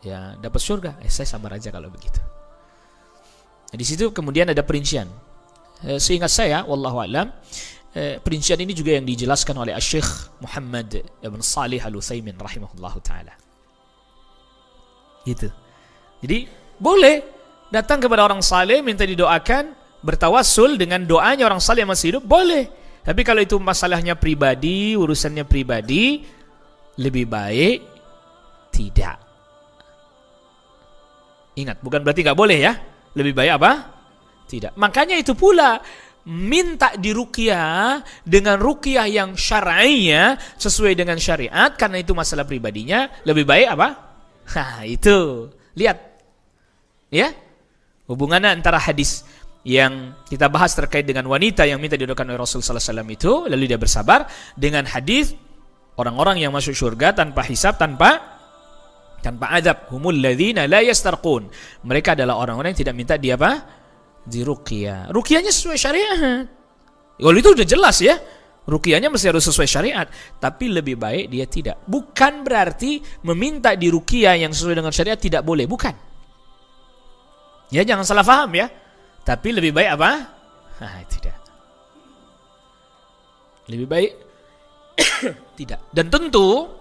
ya dapat surga. Saya sabar aja kalau begitu. Nah, di situ kemudian ada perincian. Seingat saya, wallahu a'lam, perincian ini juga yang dijelaskan oleh Syekh Muhammad ibn Salih Al-Utsaimin rahimahullahu taala. Gitu. Jadi boleh datang kepada orang saleh minta didoakan, bertawassul dengan doanya orang saleh yang masih hidup, boleh. Tapi kalau itu masalahnya pribadi, urusannya pribadi, lebih baik tidak. Ingat, bukan berarti nggak boleh ya. Lebih baik apa? Tidak. Makanya itu pula minta diruqyah dengan ruqyah yang syar'iyah sesuai dengan syariat, karena itu masalah pribadinya, lebih baik apa? Nah, itu. Lihat. Ya? Hubungannya antara hadis yang kita bahas terkait dengan wanita yang minta didoakan oleh Rasul sallallahu alaihi wasallam itu, lalu dia bersabar, dengan hadis orang-orang yang masuk surga tanpa hisab, tanpa adab. Humul ladzina la yastarqun. Mereka adalah orang-orang yang tidak minta dia apa? Diruqyah. Ruqyahnya sesuai syariat. Kalau itu udah jelas ya. Ruqyahnya mesti harus sesuai syariat. Tapi lebih baik dia tidak. Bukan berarti meminta diruqyah yang sesuai dengan syariat tidak boleh. Bukan. Ya, jangan salah paham ya. Tapi lebih baik apa? Nah, tidak. Lebih baik tidak. Dan tentu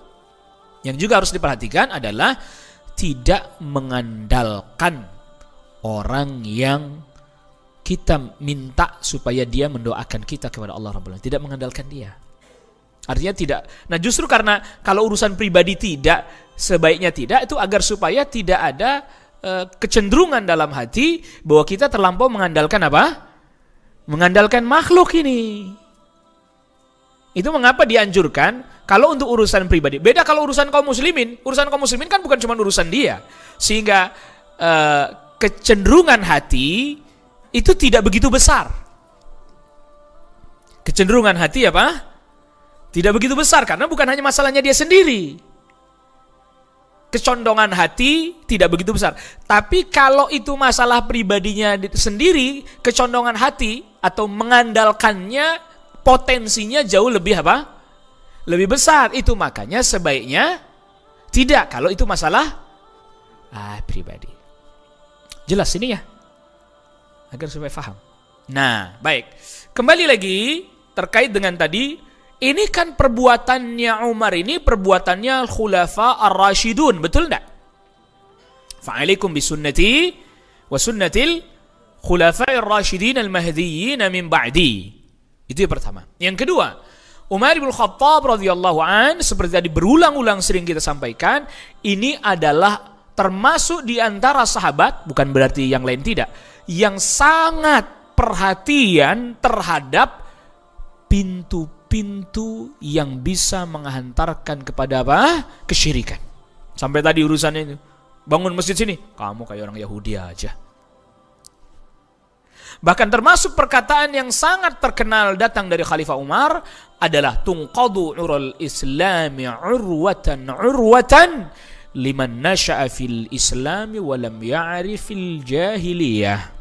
yang juga harus diperhatikan adalah tidak mengandalkan orang yang kita minta supaya dia mendoakan kita kepada Allah Rabbul Alamin. Tidak mengandalkan dia. Artinya tidak. Nah, justru karena kalau urusan pribadi tidak, sebaiknya tidak, itu agar supaya tidak ada kecenderungan dalam hati bahwa kita terlampau mengandalkan apa? Mengandalkan makhluk ini. Itu mengapa dianjurkan kalau untuk urusan pribadi. Beda kalau urusan kaum muslimin. Urusan kaum muslimin kan bukan cuma urusan dia. Sehingga kecenderungan hati itu tidak begitu besar. Kecenderungan hati apa? Tidak begitu besar karena bukan hanya masalahnya dia sendiri. Kecondongan hati tidak begitu besar. Tapi kalau itu masalah pribadinya sendiri, kecondongan hati atau mengandalkannya, potensinya jauh lebih apa? Lebih besar. Itu makanya sebaiknya tidak kalau itu masalah pribadi. Jelas ini ya? Agar supaya paham. Nah, baik. Kembali lagi terkait dengan tadi, ini kan perbuatannya Umar ini perbuatannya Khulafa Ar-Rasyidun, betul enggak? Fa'alaikum bisunnati wa sunnatil Khulafa Ar-Rasyidin Al-Mahdiyyin min ba'di. Itu yang pertama. Yang kedua, Umar bin Khattab radhiyallahu an, seperti tadi berulang-ulang sering kita sampaikan, ini adalah termasuk di antara sahabat, bukan berarti yang lain tidak, yang sangat perhatian terhadap pintu-pintu yang bisa menghantarkan kepada apa? Kesyirikan. Sampai tadi urusannya itu, bangun masjid sini, kamu kayak orang Yahudi aja. Bahkan termasuk perkataan yang sangat terkenal datang dari Khalifah Umar adalah tunqadu urul islami urwatan liman nasha'a fil islami wa lam ya'rifil jahiliyah.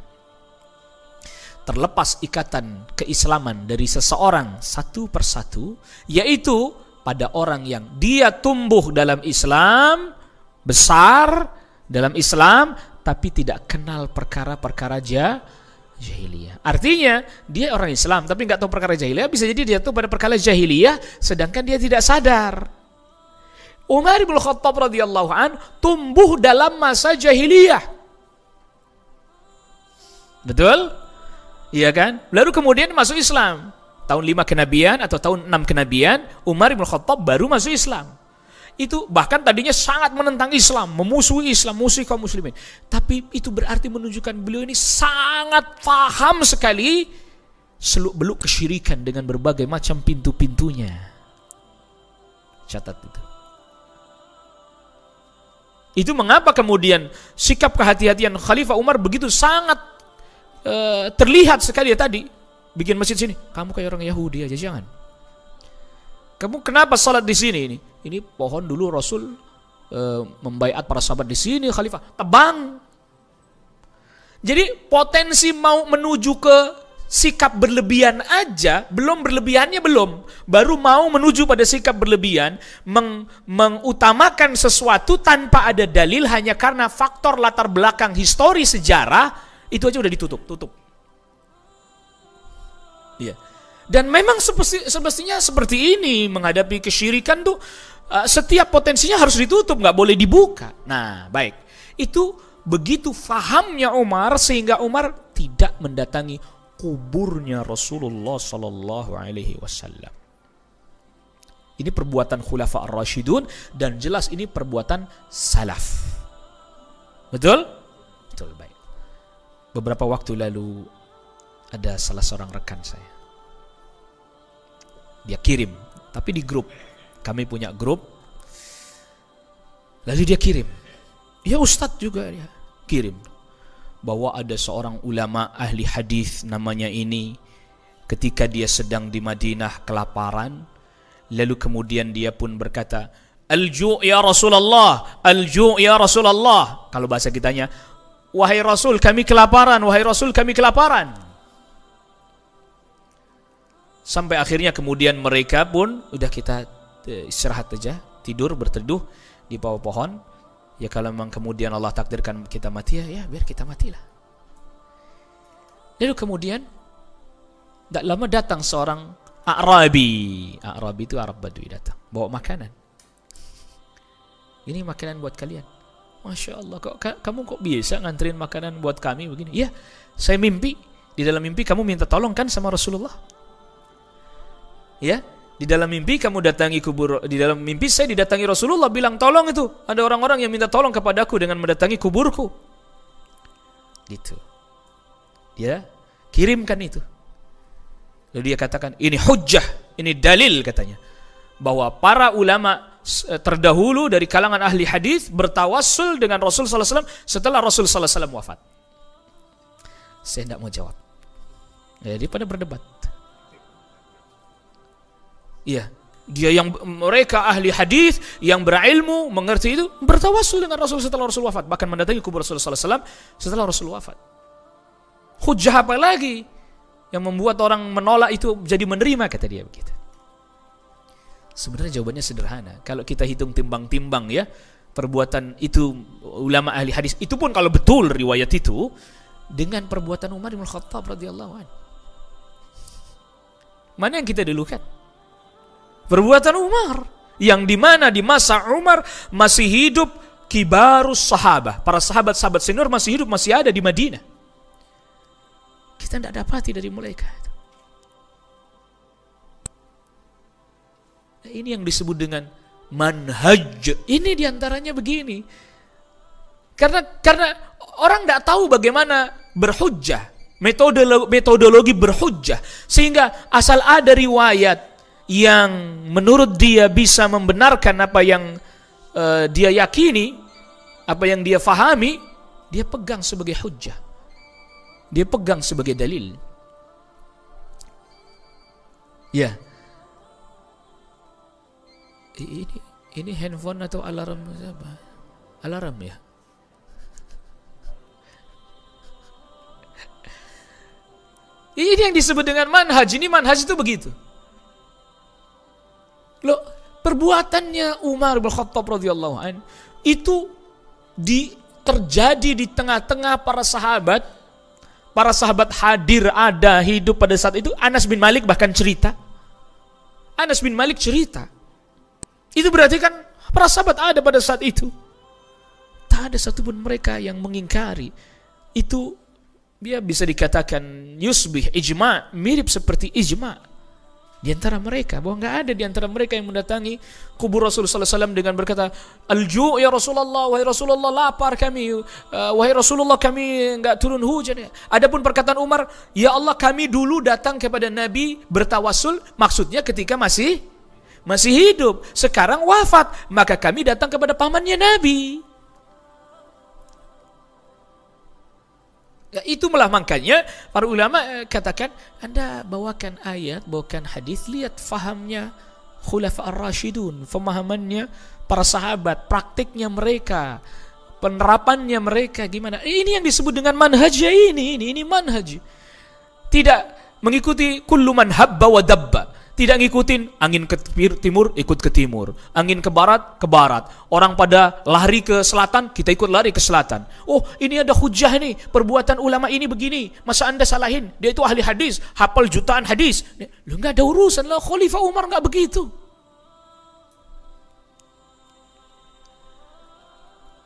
Terlepas ikatan keislaman dari seseorang satu persatu, yaitu pada orang yang dia tumbuh dalam Islam, besar dalam Islam, tapi tidak kenal perkara-perkara jahiliyah. Artinya dia orang Islam tapi nggak tahu perkara jahiliyah, bisa jadi dia tahu pada perkara jahiliyah sedangkan dia tidak sadar. Umar bin Khattab radhiyallahu an tumbuh dalam masa jahiliyah. Betul? Iya kan? Lalu kemudian masuk Islam. Tahun 5 kenabian atau tahun 6 kenabian, Umar bin Khattab baru masuk Islam. Itu bahkan tadinya sangat menentang Islam, memusuhi Islam, musuh kaum muslimin. Tapi itu berarti menunjukkan beliau ini sangat paham sekali seluk-beluk kesyirikan dengan berbagai macam pintu-pintunya. Catat itu. Itu mengapa kemudian sikap kehati-hatian Khalifah Umar begitu sangat terlihat sekali ya tadi. Bikin masjid sini, kamu kayak orang Yahudi aja, jangan. Kamu kenapa salat di sini? Ini pohon dulu Rasul membaiat para sahabat di sini, Khalifah tebang. Jadi potensi mau menuju ke sikap berlebihan aja, baru mau menuju pada sikap berlebihan, mengutamakan sesuatu tanpa ada dalil hanya karena faktor latar belakang histori sejarah, itu aja udah tutup. Iya. Dan memang semestinya seperti ini menghadapi kesyirikan tuh, setiap potensinya harus ditutup, nggak boleh dibuka. Nah, baik. Itu begitu fahamnya Umar sehingga Umar tidak mendatangi kuburnya Rasulullah sallallahu alaihi wasallam. Ini perbuatan Khulafa ar-Rasyidun dan jelas ini perbuatan salaf. Betul? Betul, baik. Beberapa waktu lalu ada salah seorang rekan saya. Dia kirim, tapi di grup. Kami punya grup. Lalu dia kirim. Ya Ustadz juga dia kirim. Bahwa ada seorang ulama ahli hadis namanya ini, ketika dia sedang di Madinah kelaparan, lalu kemudian dia pun berkata, "Al-ju' ya Rasulullah, al-ju' ya Rasulullah." Kalau bahasa kitanya, "Wahai Rasul, kami kelaparan, wahai Rasul, kami kelaparan." Sampai akhirnya kemudian mereka pun, udah kita istirahat aja, tidur berteduh di bawah pohon. Ya kalau memang kemudian Allah takdirkan kita mati, ya biar kita matilah. Lalu kemudian tidak lama datang seorang A'rabi. A'rabi itu Arab Badui, datang bawa makanan. Ini makanan buat kalian. Masya Allah, kamu kok bisa nganterin makanan buat kami begini? Ya, saya mimpi. Di dalam mimpi kamu minta tolong kan sama Rasulullah. Ya, di dalam mimpi kamu datangi kubur. Di dalam mimpi saya didatangi Rasulullah, bilang tolong itu. Ada orang-orang yang minta tolong kepadaku dengan mendatangi kuburku. Gitu. Dia kirimkan itu. Lalu dia katakan, ini hujjah, ini dalil katanya. Bahwa para ulama terdahulu dari kalangan ahli hadis bertawassul dengan Rasul sallallahu alaihi wasallam setelah Rasul sallallahu alaihi wasallam wafat. Saya tidak mau jawab. Jadi pada berdebat. Iya, dia yang mereka ahli hadis yang berilmu mengerti itu bertawassul dengan Rasul setelah Rasul wafat, bahkan mendatangi kubur Rasul sallallahu alaihi wasallam setelah Rasul wafat. Hujjah apa lagi yang membuat orang menolak itu jadi menerima, kata dia begitu. Sebenarnya jawabannya sederhana. Kalau kita hitung timbang-timbang ya, perbuatan itu ulama ahli hadis itu pun kalau betul riwayat itu dengan perbuatan Umar bin Khattab radhiyallahu anhu. Mana yang kita dulukan? Perbuatan Umar, yang dimana di masa Umar masih hidup kibarus sahabah, para sahabat-sahabat senior masih hidup, masih ada di Madinah. Kita tidak dapati dari mereka. Ini yang disebut dengan manhaj. Ini diantaranya begini. Karena orang tidak tahu bagaimana berhujjah, metodologi berhujjah, sehingga asal ada riwayat yang menurut dia bisa membenarkan apa yang dia yakini, apa yang dia fahami, dia pegang sebagai hujjah, dia pegang sebagai dalil. Ya, ini handphone atau alarm apa? Alarm ya. Ini yang disebut dengan manhaj. Ini manhaj itu begitu. Loh, perbuatannya Umar bin Khattab radhiyallahu anhu itu terjadi di tengah-tengah para sahabat. Para sahabat hadir, ada, hidup pada saat itu. Anas bin Malik bahkan cerita. Anas bin Malik cerita. Itu berarti kan para sahabat ada pada saat itu. Tak ada satupun mereka yang mengingkari. Itu dia bisa dikatakan yusbih ijma', mirip seperti ijma' di antara mereka, bahwa enggak ada di antara mereka yang mendatangi kubur Rasulullah sallallahu alaihi wasallam dengan berkata, "Al-ju' ya Rasulullah, wahai Rasulullah lapar kami, wahai Rasulullah kami enggak turun hujan." Adapun perkataan Umar, "Ya Allah, kami dulu datang kepada Nabi bertawassul," maksudnya ketika masih hidup. Sekarang wafat, maka kami datang kepada pamannya Nabi. Itulah makanya para ulama katakan, Anda bawakan ayat, bawakan hadis, lihat fahamnya Khulafa ar-Rasyidun, pemahamannya para sahabat, praktiknya mereka, penerapannya mereka gimana. Ini yang disebut dengan manhaj ini manhaj. Tidak mengikuti kullu man habba wa dabba. Tidak ngikutin angin ke timur, ikut ke timur. Angin ke barat, ke barat. Orang pada lari ke selatan, kita ikut lari ke selatan. Oh, ini ada hujah nih, perbuatan ulama ini begini. Masa Anda salahin? Dia itu ahli hadis, hafal jutaan hadis. Lu nggak ada urusan lah, Khalifah Umar nggak begitu.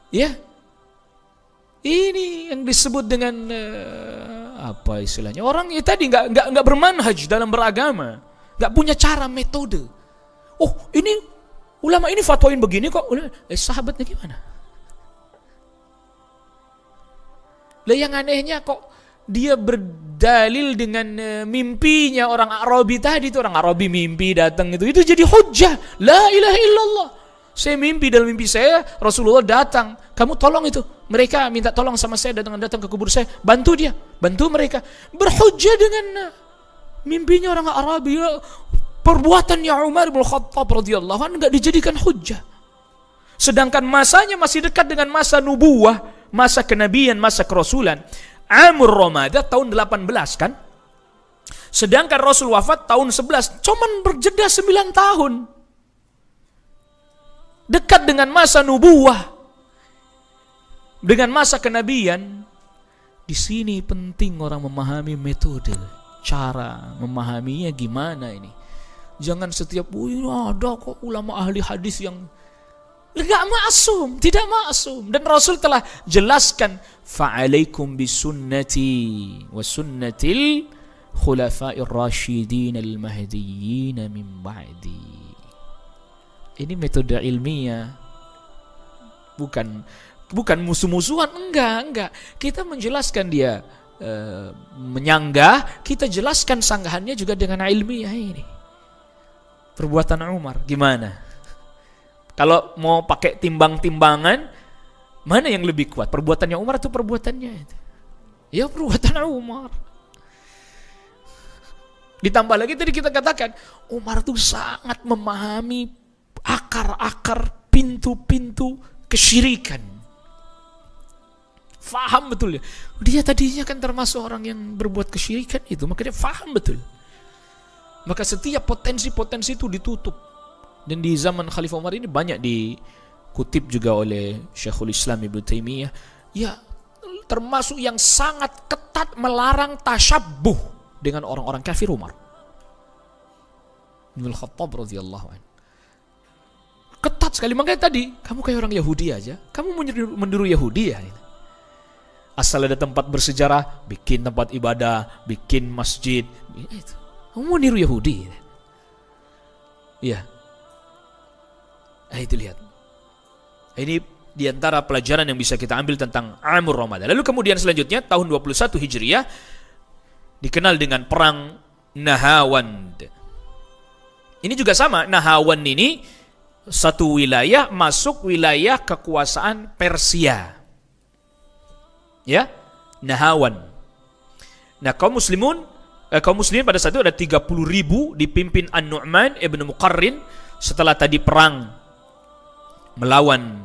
Ya, ini yang disebut dengan apa istilahnya? Orang ya tadi nggak bermanhaj dalam beragama. Gak punya cara, metode. Oh, ini ulama ini fatwain begini kok. Sahabatnya gimana? Lah yang anehnya kok dia berdalil dengan mimpinya orang Arabi tadi. Itu orang Arabi mimpi datang itu jadi hujjah. La ilaha illallah. Saya mimpi, dalam mimpi saya Rasulullah datang. Kamu tolong itu. Mereka minta tolong sama saya, datang ke kubur saya. Bantu dia, bantu mereka. Berhujjah dengan mimpinya orang Arabi. Perbuatannya Umar bin Khattab radhiyallahu anhu enggak dijadikan hujjah. Sedangkan masanya masih dekat dengan masa nubuwah, masa kenabian, masa kerasulan. Amur Ramadah tahun 18 kan? Sedangkan Rasul wafat tahun 11, cuman berjeda 9 tahun. Dekat dengan masa nubuwah, dengan masa kenabian. Di sini penting orang memahami metode, cara memahaminya gimana ini. Jangan setiap ada kok ulama ahli hadis yang enggak maksum, tidak maksum. Dan Rasul telah jelaskan, fa'alaikum bisunnati wa sunnatil khulafa'ir rasyidin al-mahdiyyin min ba'di. Ini metode ilmiah. Bukan musuh-musuhan, enggak. Kita menjelaskan dia menyanggah, kita jelaskan sanggahannya juga dengan ilmiah ini. Perbuatan Umar gimana? Kalau mau pakai timbang-timbangan, mana yang lebih kuat? Perbuatannya Umar atau perbuatannya itu? Ya perbuatan Umar. Ditambah lagi tadi kita katakan, Umar itu sangat memahami akar-akar, pintu-pintu kesyirikan. Faham betul ya. Dia tadinya kan termasuk orang yang berbuat kesyirikan itu, makanya faham betul. Maka setiap potensi-potensi itu ditutup. Dan di zaman Khalifah Umar ini banyak dikutip juga oleh Syekhul Islam Ibnu Taimiyah. Ya, termasuk yang sangat ketat melarang tasyabbuh dengan orang-orang kafir Umar bin Khattab radhiyallahu anhu. Ketat sekali. Makanya tadi, kamu kayak orang Yahudi aja. Kamu meniru Yahudi ya. Asal ada tempat bersejarah, bikin tempat ibadah, bikin masjid. Itu. Kamu mau niru Yahudi? Iya. Itu lihat. Ini diantara pelajaran yang bisa kita ambil tentang Amur Ramadan. Lalu kemudian selanjutnya tahun 21 Hijriah dikenal dengan perang Nahawand. Ini juga sama. Nahawand ini satu wilayah masuk wilayah kekuasaan Persia. Ya, Nahawand. Nah, kaum muslimin pada saat itu ada 30.000 dipimpin An-Nu'man ibn Muqarrin. Setelah tadi perang melawan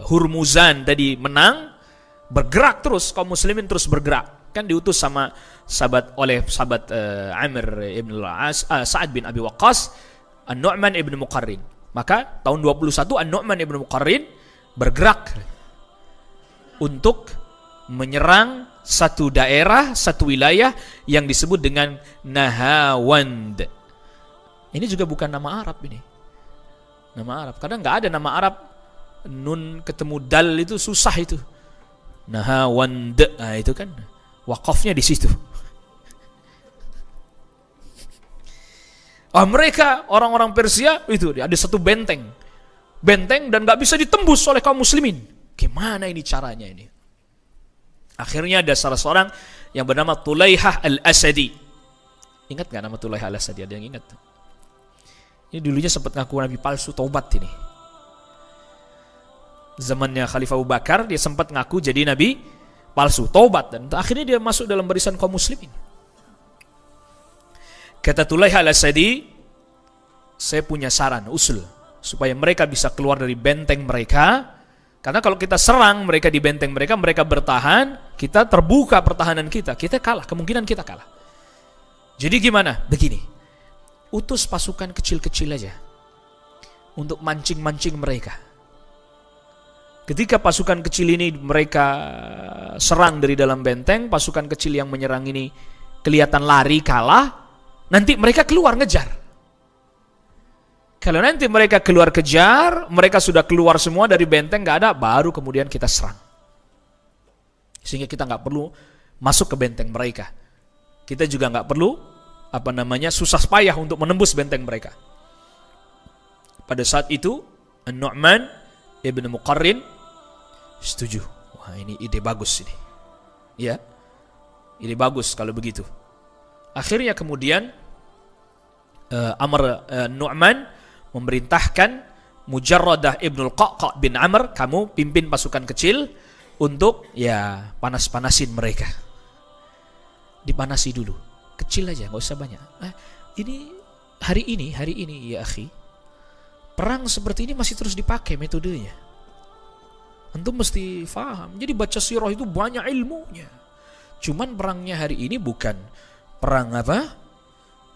Hurmuzan tadi menang, bergerak terus, kaum muslimin terus bergerak. Kan diutus sama sahabat Amr ibn al-As, Sa'ad bin Abi Waqqas, An-Nu'man ibn Muqarrin. Maka tahun 21 An-Nu'man ibn Muqarrin bergerak untuk menyerang satu daerah, satu wilayah yang disebut dengan Nahawand. Ini juga bukan nama Arab ini. Nama Arab. Karena nggak ada nama Arab nun ketemu dal itu susah itu. Nahawand. Nah, itu kan wakafnya di situ. Mereka orang-orang Persia itu ada satu benteng dan nggak bisa ditembus oleh kaum muslimin. Gimana ini caranya ini? Akhirnya ada salah seorang yang bernama Tulaihah al-Asadi. Ingat gak nama Tulaihah al-Asadi? Ada yang ingat? Ini dulunya sempat ngaku nabi palsu, taubat ini. Zamannya Khalifah Abu Bakar, dia sempat ngaku jadi nabi palsu, taubat. Dan akhirnya dia masuk dalam barisan kaum muslimin. Kata Tulaihah al-Asadi, saya punya saran, usul, supaya mereka bisa keluar dari benteng mereka, Karena kalau kita serang mereka di benteng mereka, mereka bertahan, kita terbuka pertahanan kita kalah, kemungkinan kita kalah. Jadi gimana? Begini, utus pasukan kecil-kecil aja untuk mancing-mancing mereka. Ketika pasukan kecil ini mereka serang dari dalam benteng, pasukan kecil yang menyerang ini kelihatan lari, kalah, nanti mereka keluar ngejar. Kalau nanti mereka keluar kejar, mereka sudah keluar semua dari benteng, nggak ada, baru kemudian kita serang. Sehingga kita nggak perlu masuk ke benteng mereka. Kita juga nggak perlu susah payah untuk menembus benteng mereka. Pada saat itu An-Nu'man ibn Muqarrin setuju. Wah, ini ide bagus ini. Ya, ide bagus kalau begitu. Akhirnya kemudian Nu'man memerintahkan Mujarradah ibnul Qaqqa bin Amr, kamu pimpin pasukan kecil untuk ya panas-panasin mereka. Dipanasi dulu, kecil aja, nggak usah banyak. Ini hari ini ya akhi, perang seperti ini masih terus dipakai metodenya. Antum mesti faham. Jadi baca sirah itu banyak ilmunya. Cuman perangnya hari ini bukan perang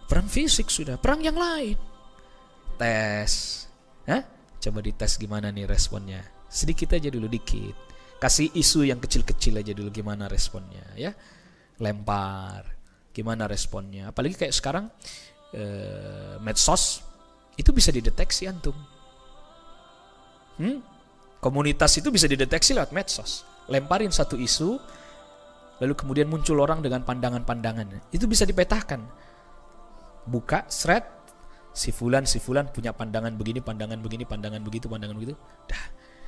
perang fisik, sudah perang yang lain. Tes, coba dites gimana nih responnya. Sedikit aja dulu, dikit. Kasih isu yang kecil-kecil aja dulu, gimana responnya, ya. Lempar, gimana responnya. Apalagi kayak sekarang medsos itu bisa dideteksi antum. Komunitas itu bisa dideteksi lewat medsos. Lemparin satu isu, lalu kemudian muncul orang dengan pandangan-pandangan. Itu bisa dipetakan. Buka thread, si fulan punya pandangan begini, pandangan begitu. Dah.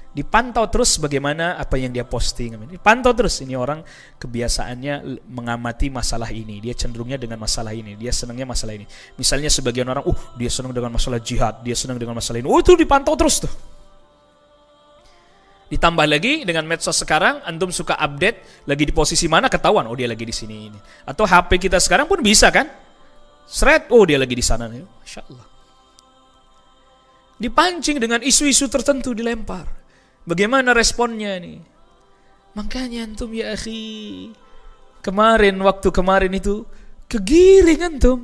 Dipantau terus bagaimana apa yang dia posting. Dipantau terus, ini orang kebiasaannya mengamati masalah ini, dia cenderungnya dengan masalah ini, dia senangnya masalah ini. Misalnya sebagian orang, dia senang dengan masalah jihad, dia senang dengan masalah ini. Itu dipantau terus tuh. Ditambah lagi dengan medsos sekarang, antum suka update lagi di posisi mana, ketahuan, dia lagi di sini ini. Atau HP kita sekarang pun bisa kan? Seret, dia lagi di sana nih. Masya Allah. Dipancing dengan isu-isu tertentu, dilempar. Bagaimana responnya nih? Makanya antum ya akhi, waktu kemarin itu kegiring antum.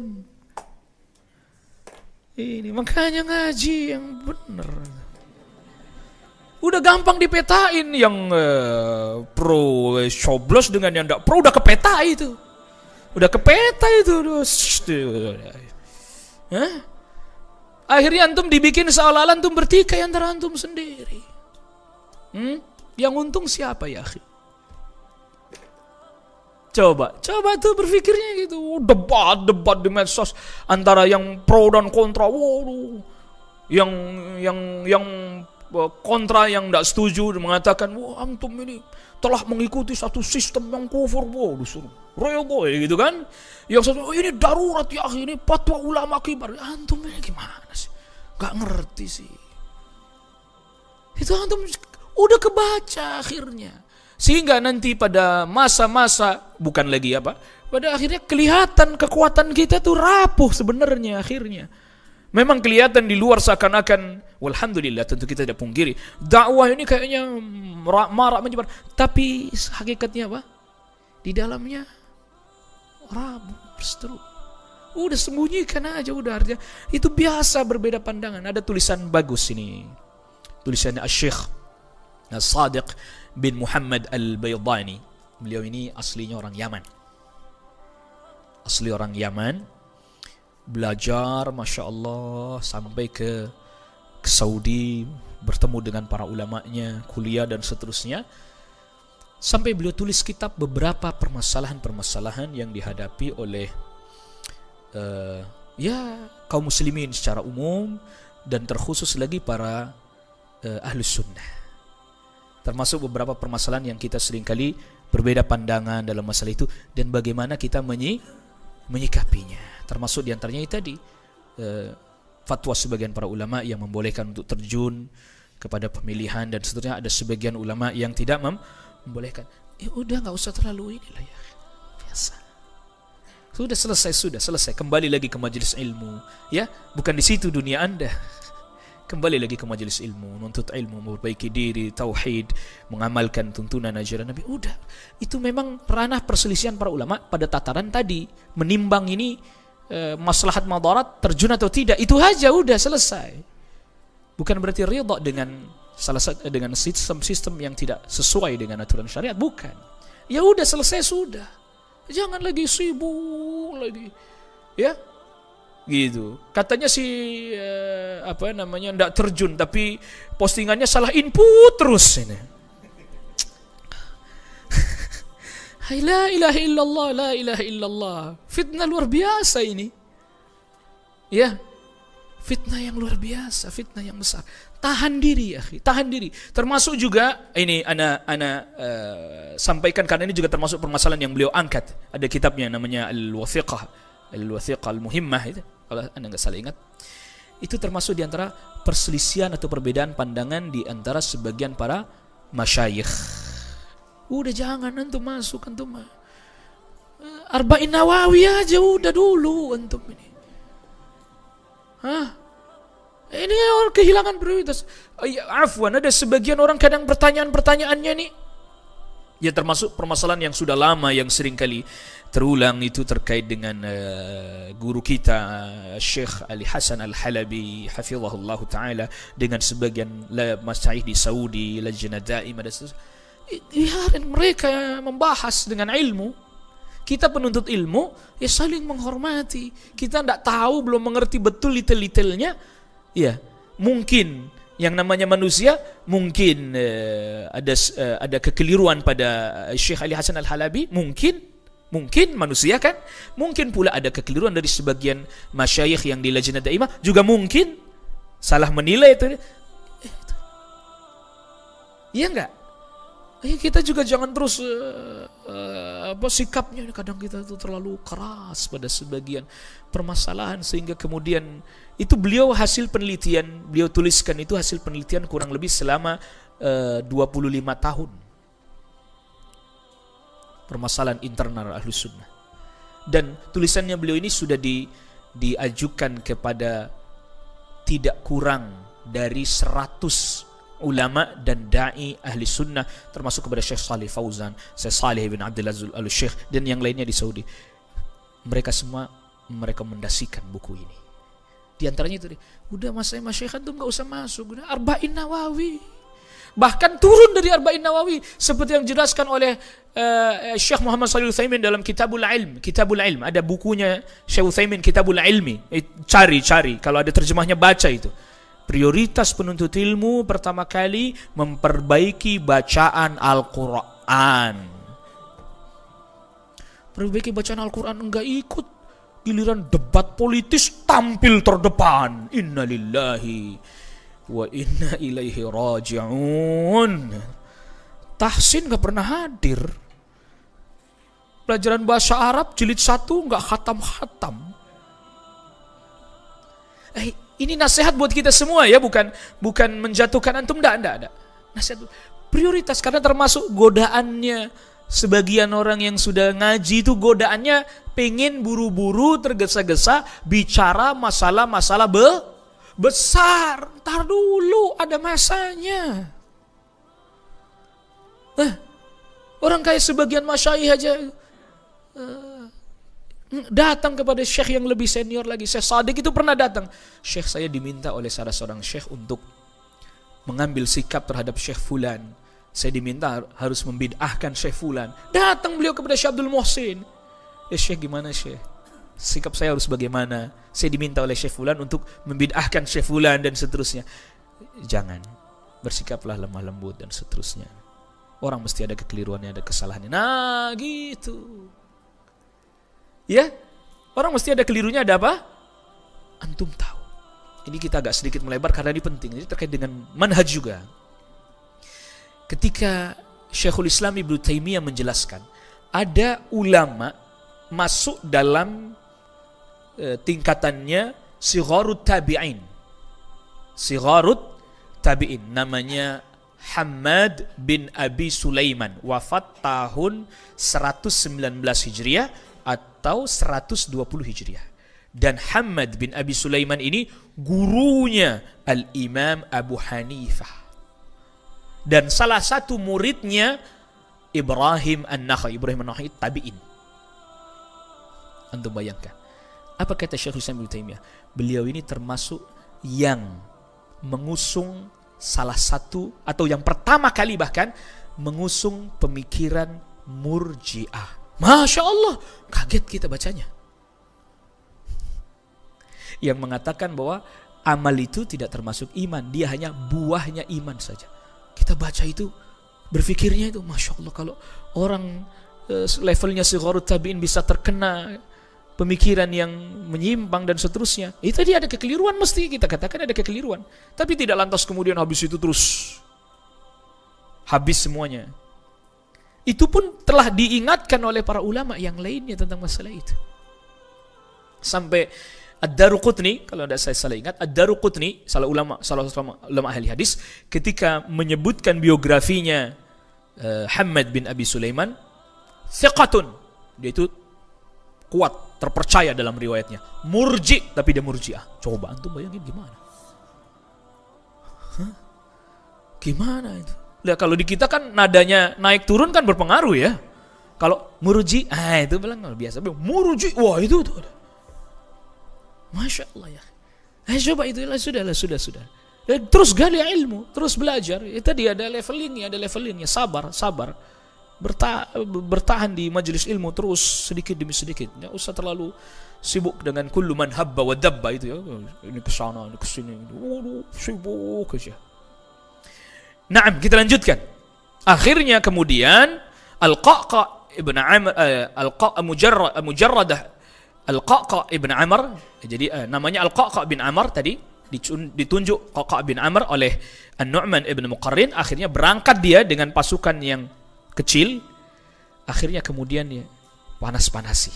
Ini makanya ngaji yang benar. Udah gampang dipetain, yang pro coblos dengan yang enggak pro udah kepeta itu. Udah kepeta itu. Akhirnya antum dibikin seolah-olah antum bertikai antara antum sendiri. Yang untung siapa ya akhi? Coba tuh berpikirnya gitu. Debat di medsos antara yang pro dan kontra. Waduh. Yang kontra, yang tidak setuju mengatakan, antum ini telah mengikuti satu sistem yang kufur. Disuruh rego gitu kan. Yang satu, ini darurat ya akhi, ini fatwa ulama kibar. Antum ini gimana sih? Gak ngerti sih. Itu antum udah kebaca akhirnya. Sehingga nanti pada masa-masa pada akhirnya kelihatan kekuatan kita tuh rapuh sebenarnya akhirnya. Memang kelihatan di luar seakan-akan, walhamdulillah, tentu kita tidak pungkiri, dakwah ini kayaknya marak menyebar, tapi hakikatnya apa? Di dalamnya rapuh, berseteru. Udah sembunyikan aja, udah artinya itu biasa berbeda pandangan. Ada tulisan bagus ini, tulisannya Syekh As-Sadiq bin Muhammad Al-Baydani. Beliau ini aslinya orang Yaman. Asli orang Yaman. Belajar, Masya Allah, sampai ke Saudi, bertemu dengan para ulamanya, kuliah dan seterusnya. Sampai beliau tulis kitab beberapa permasalahan-permasalahan yang dihadapi oleh kaum muslimin secara umum, dan terkhusus lagi para ahlus sunnah. Termasuk beberapa permasalahan yang kita seringkali berbeda pandangan dalam masalah itu, dan bagaimana kita menyikapinya. Termasuk diantaranya tadi fatwa sebagian para ulama yang membolehkan untuk terjun kepada pemilihan dan seterusnya. Ada sebagian ulama yang tidak membolehkan. Udah, nggak usah terlalu inilah ya, biasa. Sudah selesai. Kembali lagi ke majelis ilmu, ya. Bukan di situ dunia Anda. kembali lagi ke majelis ilmu, menuntut ilmu, memperbaiki diri, tauhid, mengamalkan tuntunan ajaran Nabi. Udah, itu memang ranah perselisihan para ulama pada tataran tadi, menimbang ini maslahat madarat terjun atau tidak. Itu aja, udah selesai. Bukan berarti ridha dengan dengan sistem yang tidak sesuai dengan aturan syariat, bukan. Ya udah, selesai sudah. Jangan lagi sibuk lagi. Ya. Gitu. Katanya si enggak terjun, tapi postingannya salah input terus ini. La ilaha illallah, la ilaha illallah. Fitnah luar biasa ini. Ya. Fitnah yang luar biasa, fitnah yang besar. Tahan diri, ya, tahan diri. Termasuk juga ini ana sampaikan karena ini juga termasuk permasalahan yang beliau angkat. Ada kitabnya namanya Al-Wathiqah Al-Muhimmah itu. Kalau Anda nggak salah ingat, itu termasuk di antara perselisihan atau perbedaan pandangan di antara sebagian para masyayikh. Udah jangan antum masuk, antum Arba'in Nawawi aja udah dulu antum ini. Ini orang kehilangan prioritas. Afwan, ada sebagian orang kadang pertanyaan-pertanyaannya nih, ya termasuk permasalahan yang sudah lama, yang sering kali terulang, itu terkait dengan guru kita Syekh Ali Hasan Al-Halabi hafizahullah ta'ala dengan sebagian masyayikh di Saudi, Lajnah Daimah. Biarin mereka membahas dengan ilmu. Kita penuntut ilmu ya saling menghormati. Kita tidak tahu, belum mengerti betul detail-detailnya. Ya, mungkin yang namanya manusia, mungkin ada kekeliruan pada Syekh Ali Hasan Al-Halabi, mungkin manusia kan, mungkin pula ada kekeliruan dari sebagian masyayikh yang di Lajnah Daimah, juga mungkin salah menilai itu. Iya enggak? Kita juga jangan terus sikapnya kadang kita itu terlalu keras pada sebagian permasalahan, sehingga kemudian itu hasil penelitian beliau tuliskan, itu hasil penelitian kurang lebih selama 25 tahun. Permasalahan internal Ahlus Sunnah. Dan tulisannya beliau ini sudah diajukan kepada tidak kurang dari 100 ulama dan da'i ahli sunnah, termasuk kepada Syekh Salih Fauzan, Syekh Salih bin Abdul Aziz Al-Syekh, dan yang lainnya di Saudi. Mereka semua merekomendasikan buku ini. Di antaranya itu, udah masyayikh antum gak usah masuk, udah Arba'in Nawawi. Bahkan turun dari Arba'in Nawawi, seperti yang dijelaskan oleh Syekh Muhammad Shalih Al-Utsaimin dalam Kitabul Ilm. Ada bukunya Syekh Utsaimin, Kitabul Ilmi. Cari kalau ada terjemahnya, baca itu. Prioritas penuntut ilmu pertama kali memperbaiki bacaan Al-Quran. Perbaiki bacaan Al-Quran, enggak ikut giliran debat politis tampil terdepan. Innalillahi wa inna ilaihi raji'un. Tahsin gak pernah hadir. Pelajaran bahasa Arab jilid 1 gak khatam-khatam. Ini nasihat buat kita semua ya, bukan menjatuhkan antum, enggak. Nasihat prioritas, karena termasuk godaannya sebagian orang yang sudah ngaji itu, godaannya pengen buru-buru tergesa-gesa bicara masalah-masalah besar. Ntar dulu, ada masanya. Orang kayak sebagian masyayikh aja datang kepada syekh yang lebih senior lagi. Syekh Sadiq itu pernah datang. Syekh, saya diminta oleh salah seorang syekh untuk mengambil sikap terhadap Syekh Fulan. Saya diminta harus membid'ahkan Syekh Fulan. Datang beliau kepada Syekh Abdul Muhsin. Ya Syekh, gimana Syekh? Sikap saya harus bagaimana? Saya diminta oleh Syekh Fulan untuk membid'ahkan Syekh Fulan dan seterusnya. Jangan. Bersikaplah lemah lembut dan seterusnya. Orang mesti ada kekeliruannya, ada kesalahannya. Nah gitu. Ya, orang mesti ada kelirunya, ada apa? Antum tahu. Ini kita agak sedikit melebar karena ini penting. Ini terkait dengan manhaj juga. Ketika Syekhul Islam Ibnu Taimiyah menjelaskan, ada ulama masuk dalam tingkatannya sigharut tabi'in. Sigharut tabi'in, namanya Hammad bin Abi Sulaiman, wafat tahun 119 Hijriah atau 120 Hijriah. Dan Hammad bin Abi Sulaiman ini gurunya Al-Imam Abu Hanifah. Dan salah satu muridnya Ibrahim An-Nakhai. Ibrahim An-Nakhai tabi'in. Antum bayangkan. Apa kata Syekh Islam Ibnu Taimiyah? Beliau ini termasuk yang mengusung salah satu, atau yang pertama kali bahkan mengusung pemikiran Murji'ah. Masya Allah, kaget kita bacanya. Yang mengatakan bahwa amal itu tidak termasuk iman, dia hanya buahnya iman saja. Kita baca itu, berfikirnya itu, Masya Allah, kalau orang levelnya sigharut tabi'in bisa terkena pemikiran yang menyimpang dan seterusnya, itu tadi ada kekeliruan, mesti kita katakan ada kekeliruan. Tapi tidak lantas kemudian habis itu terus habis semuanya. Itu pun telah diingatkan oleh para ulama yang lainnya tentang masalah itu. Sampai Ad-Daruqutni, kalau tidak saya salah ingat, Ad-Daruqutni, salah ulama ahli hadis, ketika menyebutkan biografinya Hammad bin Abi Sulaiman, thiqatun, dia itu kuat, terpercaya dalam riwayatnya. Murji, tapi dia murji'ah. Coba antum bayangin gimana? Hah? Gimana itu? Lihat, kalau di kita kan nadanya naik turun kan berpengaruh ya. Kalau murji, itu bilang biasa. Murji, wah itu tuh. Masya Allah ya. Coba itu sudah. Terus gali ilmu, terus belajar. Tadi ada levelingnya, sabar. Bertahan di majelis ilmu terus sedikit demi sedikit. Enggak usah terlalu sibuk dengan kullu man habba wa dabba itu ya. Ini ke sana, ini ke sini. Waduh, sibuk aja. Naam, kita lanjutkan. Akhirnya kemudian Al-Qa'qa' ibn Amr, Mujarradah Al-Qa'qa' ibn Amr, jadi namanya Al-Qa'qa' bin Amr tadi, ditunjuk Qa'qa' bin Amr oleh An-Nu'man ibn Muqarrin. Akhirnya berangkat dia dengan pasukan yang kecil. Akhirnya kemudian ya panas-panasi.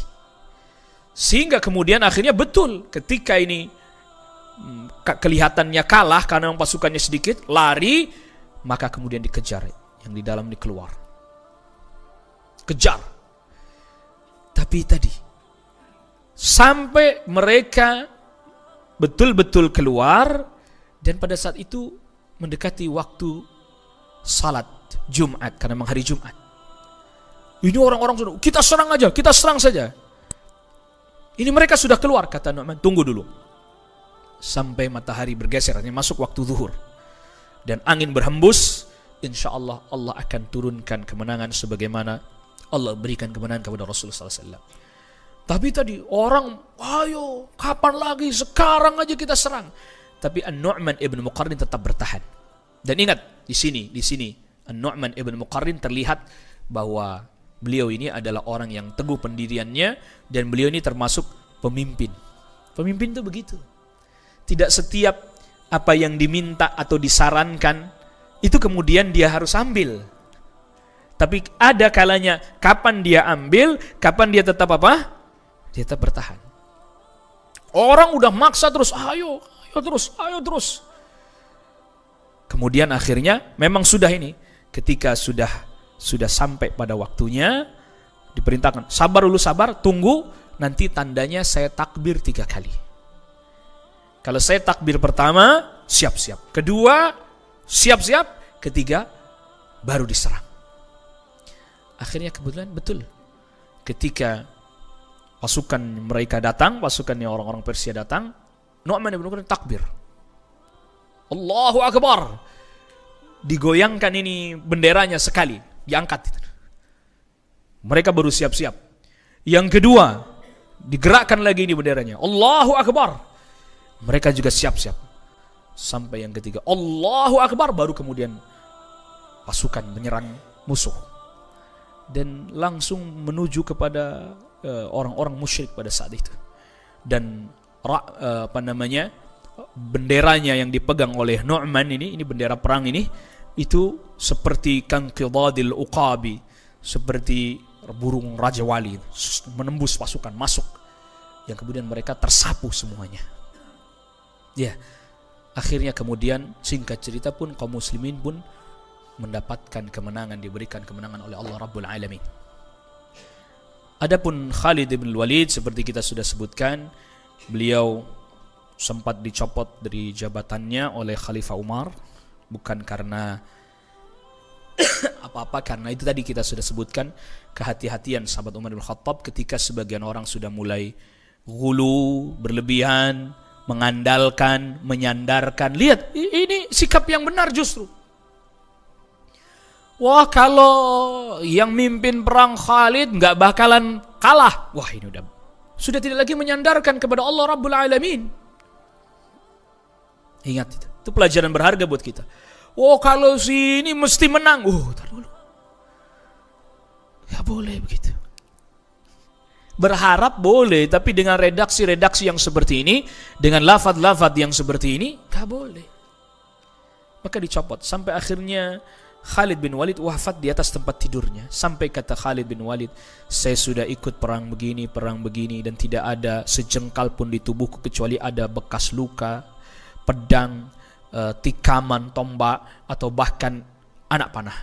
Sehingga kemudian akhirnya betul ketika ini kelihatannya kalah karena pasukannya sedikit, lari, maka kemudian dikejar, yang di dalam dikeluar. Kejar. Tapi tadi sampai mereka betul-betul keluar, dan pada saat itu mendekati waktu salat Jumat, karena memang hari Jumat. Ini orang-orang sudah, kita serang saja. Ini mereka sudah keluar, kata Nu'man, tunggu dulu. Sampai matahari bergeser, ini masuk waktu zuhur. Dan angin berhembus, insya Allah Allah akan turunkan kemenangan sebagaimana Allah berikan kemenangan kepada Rasulullah SAW. Tapi tadi orang, ayo kapan lagi, sekarang aja kita serang. Tapi An-Nu'man ibn Muqarrin tetap bertahan. Dan ingat, di sini An-Nu'man ibn Muqarrin terlihat bahwa beliau ini adalah orang yang teguh pendiriannya, dan beliau ini termasuk pemimpin. Pemimpin itu begitu. Tidak setiap apa yang diminta atau disarankan itu kemudian dia harus ambil. Tapi ada kalanya kapan dia ambil, kapan dia tetap apa? Dia tetap bertahan. Orang udah maksa terus, ayo terus. Kemudian akhirnya memang sudah ini, ketika sudah sampai pada waktunya, diperintahkan sabar dulu, tunggu, nanti tandanya saya takbir 3 kali. Kalau saya takbir pertama, siap-siap. Kedua, siap-siap. Ketiga, baru diserang. Akhirnya kebetulan betul, ketika pasukan mereka datang, pasukannya orang-orang Persia datang, Nu'man ibn Muqarrin takbir, Allahu Akbar, digoyangkan ini benderanya sekali, diangkat. Mereka baru siap-siap. Yang kedua, digerakkan lagi ini benderanya, Allahu Akbar, mereka juga siap-siap. Sampai yang ketiga, Allahu Akbar, baru kemudian pasukan menyerang musuh. Dan langsung menuju kepada orang-orang musyrik pada saat itu. Dan benderanya yang dipegang oleh Nu'man ini bendera perang ini, itu seperti kanqidadil uqabi, seperti burung raja wali, menembus pasukan masuk, yang kemudian mereka tersapu semuanya. Ya, akhirnya kemudian singkat cerita pun kaum muslimin pun mendapatkan kemenangan, diberikan kemenangan oleh Allah Rabbul Alamin. Adapun Khalid bin Walid, seperti kita sudah sebutkan, beliau sempat dicopot dari jabatannya oleh Khalifah Umar, bukan karena apa-apa, karena itu tadi kita sudah sebutkan kehati-hatian sahabat Umar bin Khattab ketika sebagian orang sudah mulai ghulu, berlebihan, mengandalkan, menyandarkan. Lihat, ini sikap yang benar justru. Wah, kalau yang mimpin perang Khalid nggak bakalan kalah. Wah, ini udah sudah tidak lagi menyandarkan kepada Allah Rabbul Alamin. Ingat itu pelajaran berharga buat kita. Oh, kalau sini mesti menang. Tar dulu. Ya boleh begitu. Berharap boleh, tapi dengan redaksi-redaksi yang seperti ini, dengan lafaz-lafaz yang seperti ini, gak boleh. Maka dicopot. Sampai akhirnya Khalid bin Walid wafat di atas tempat tidurnya. Sampai kata Khalid bin Walid, saya sudah ikut perang begini, dan tidak ada sejengkal pun di tubuhku kecuali ada bekas luka, pedang, tikaman, tombak, atau bahkan anak panah.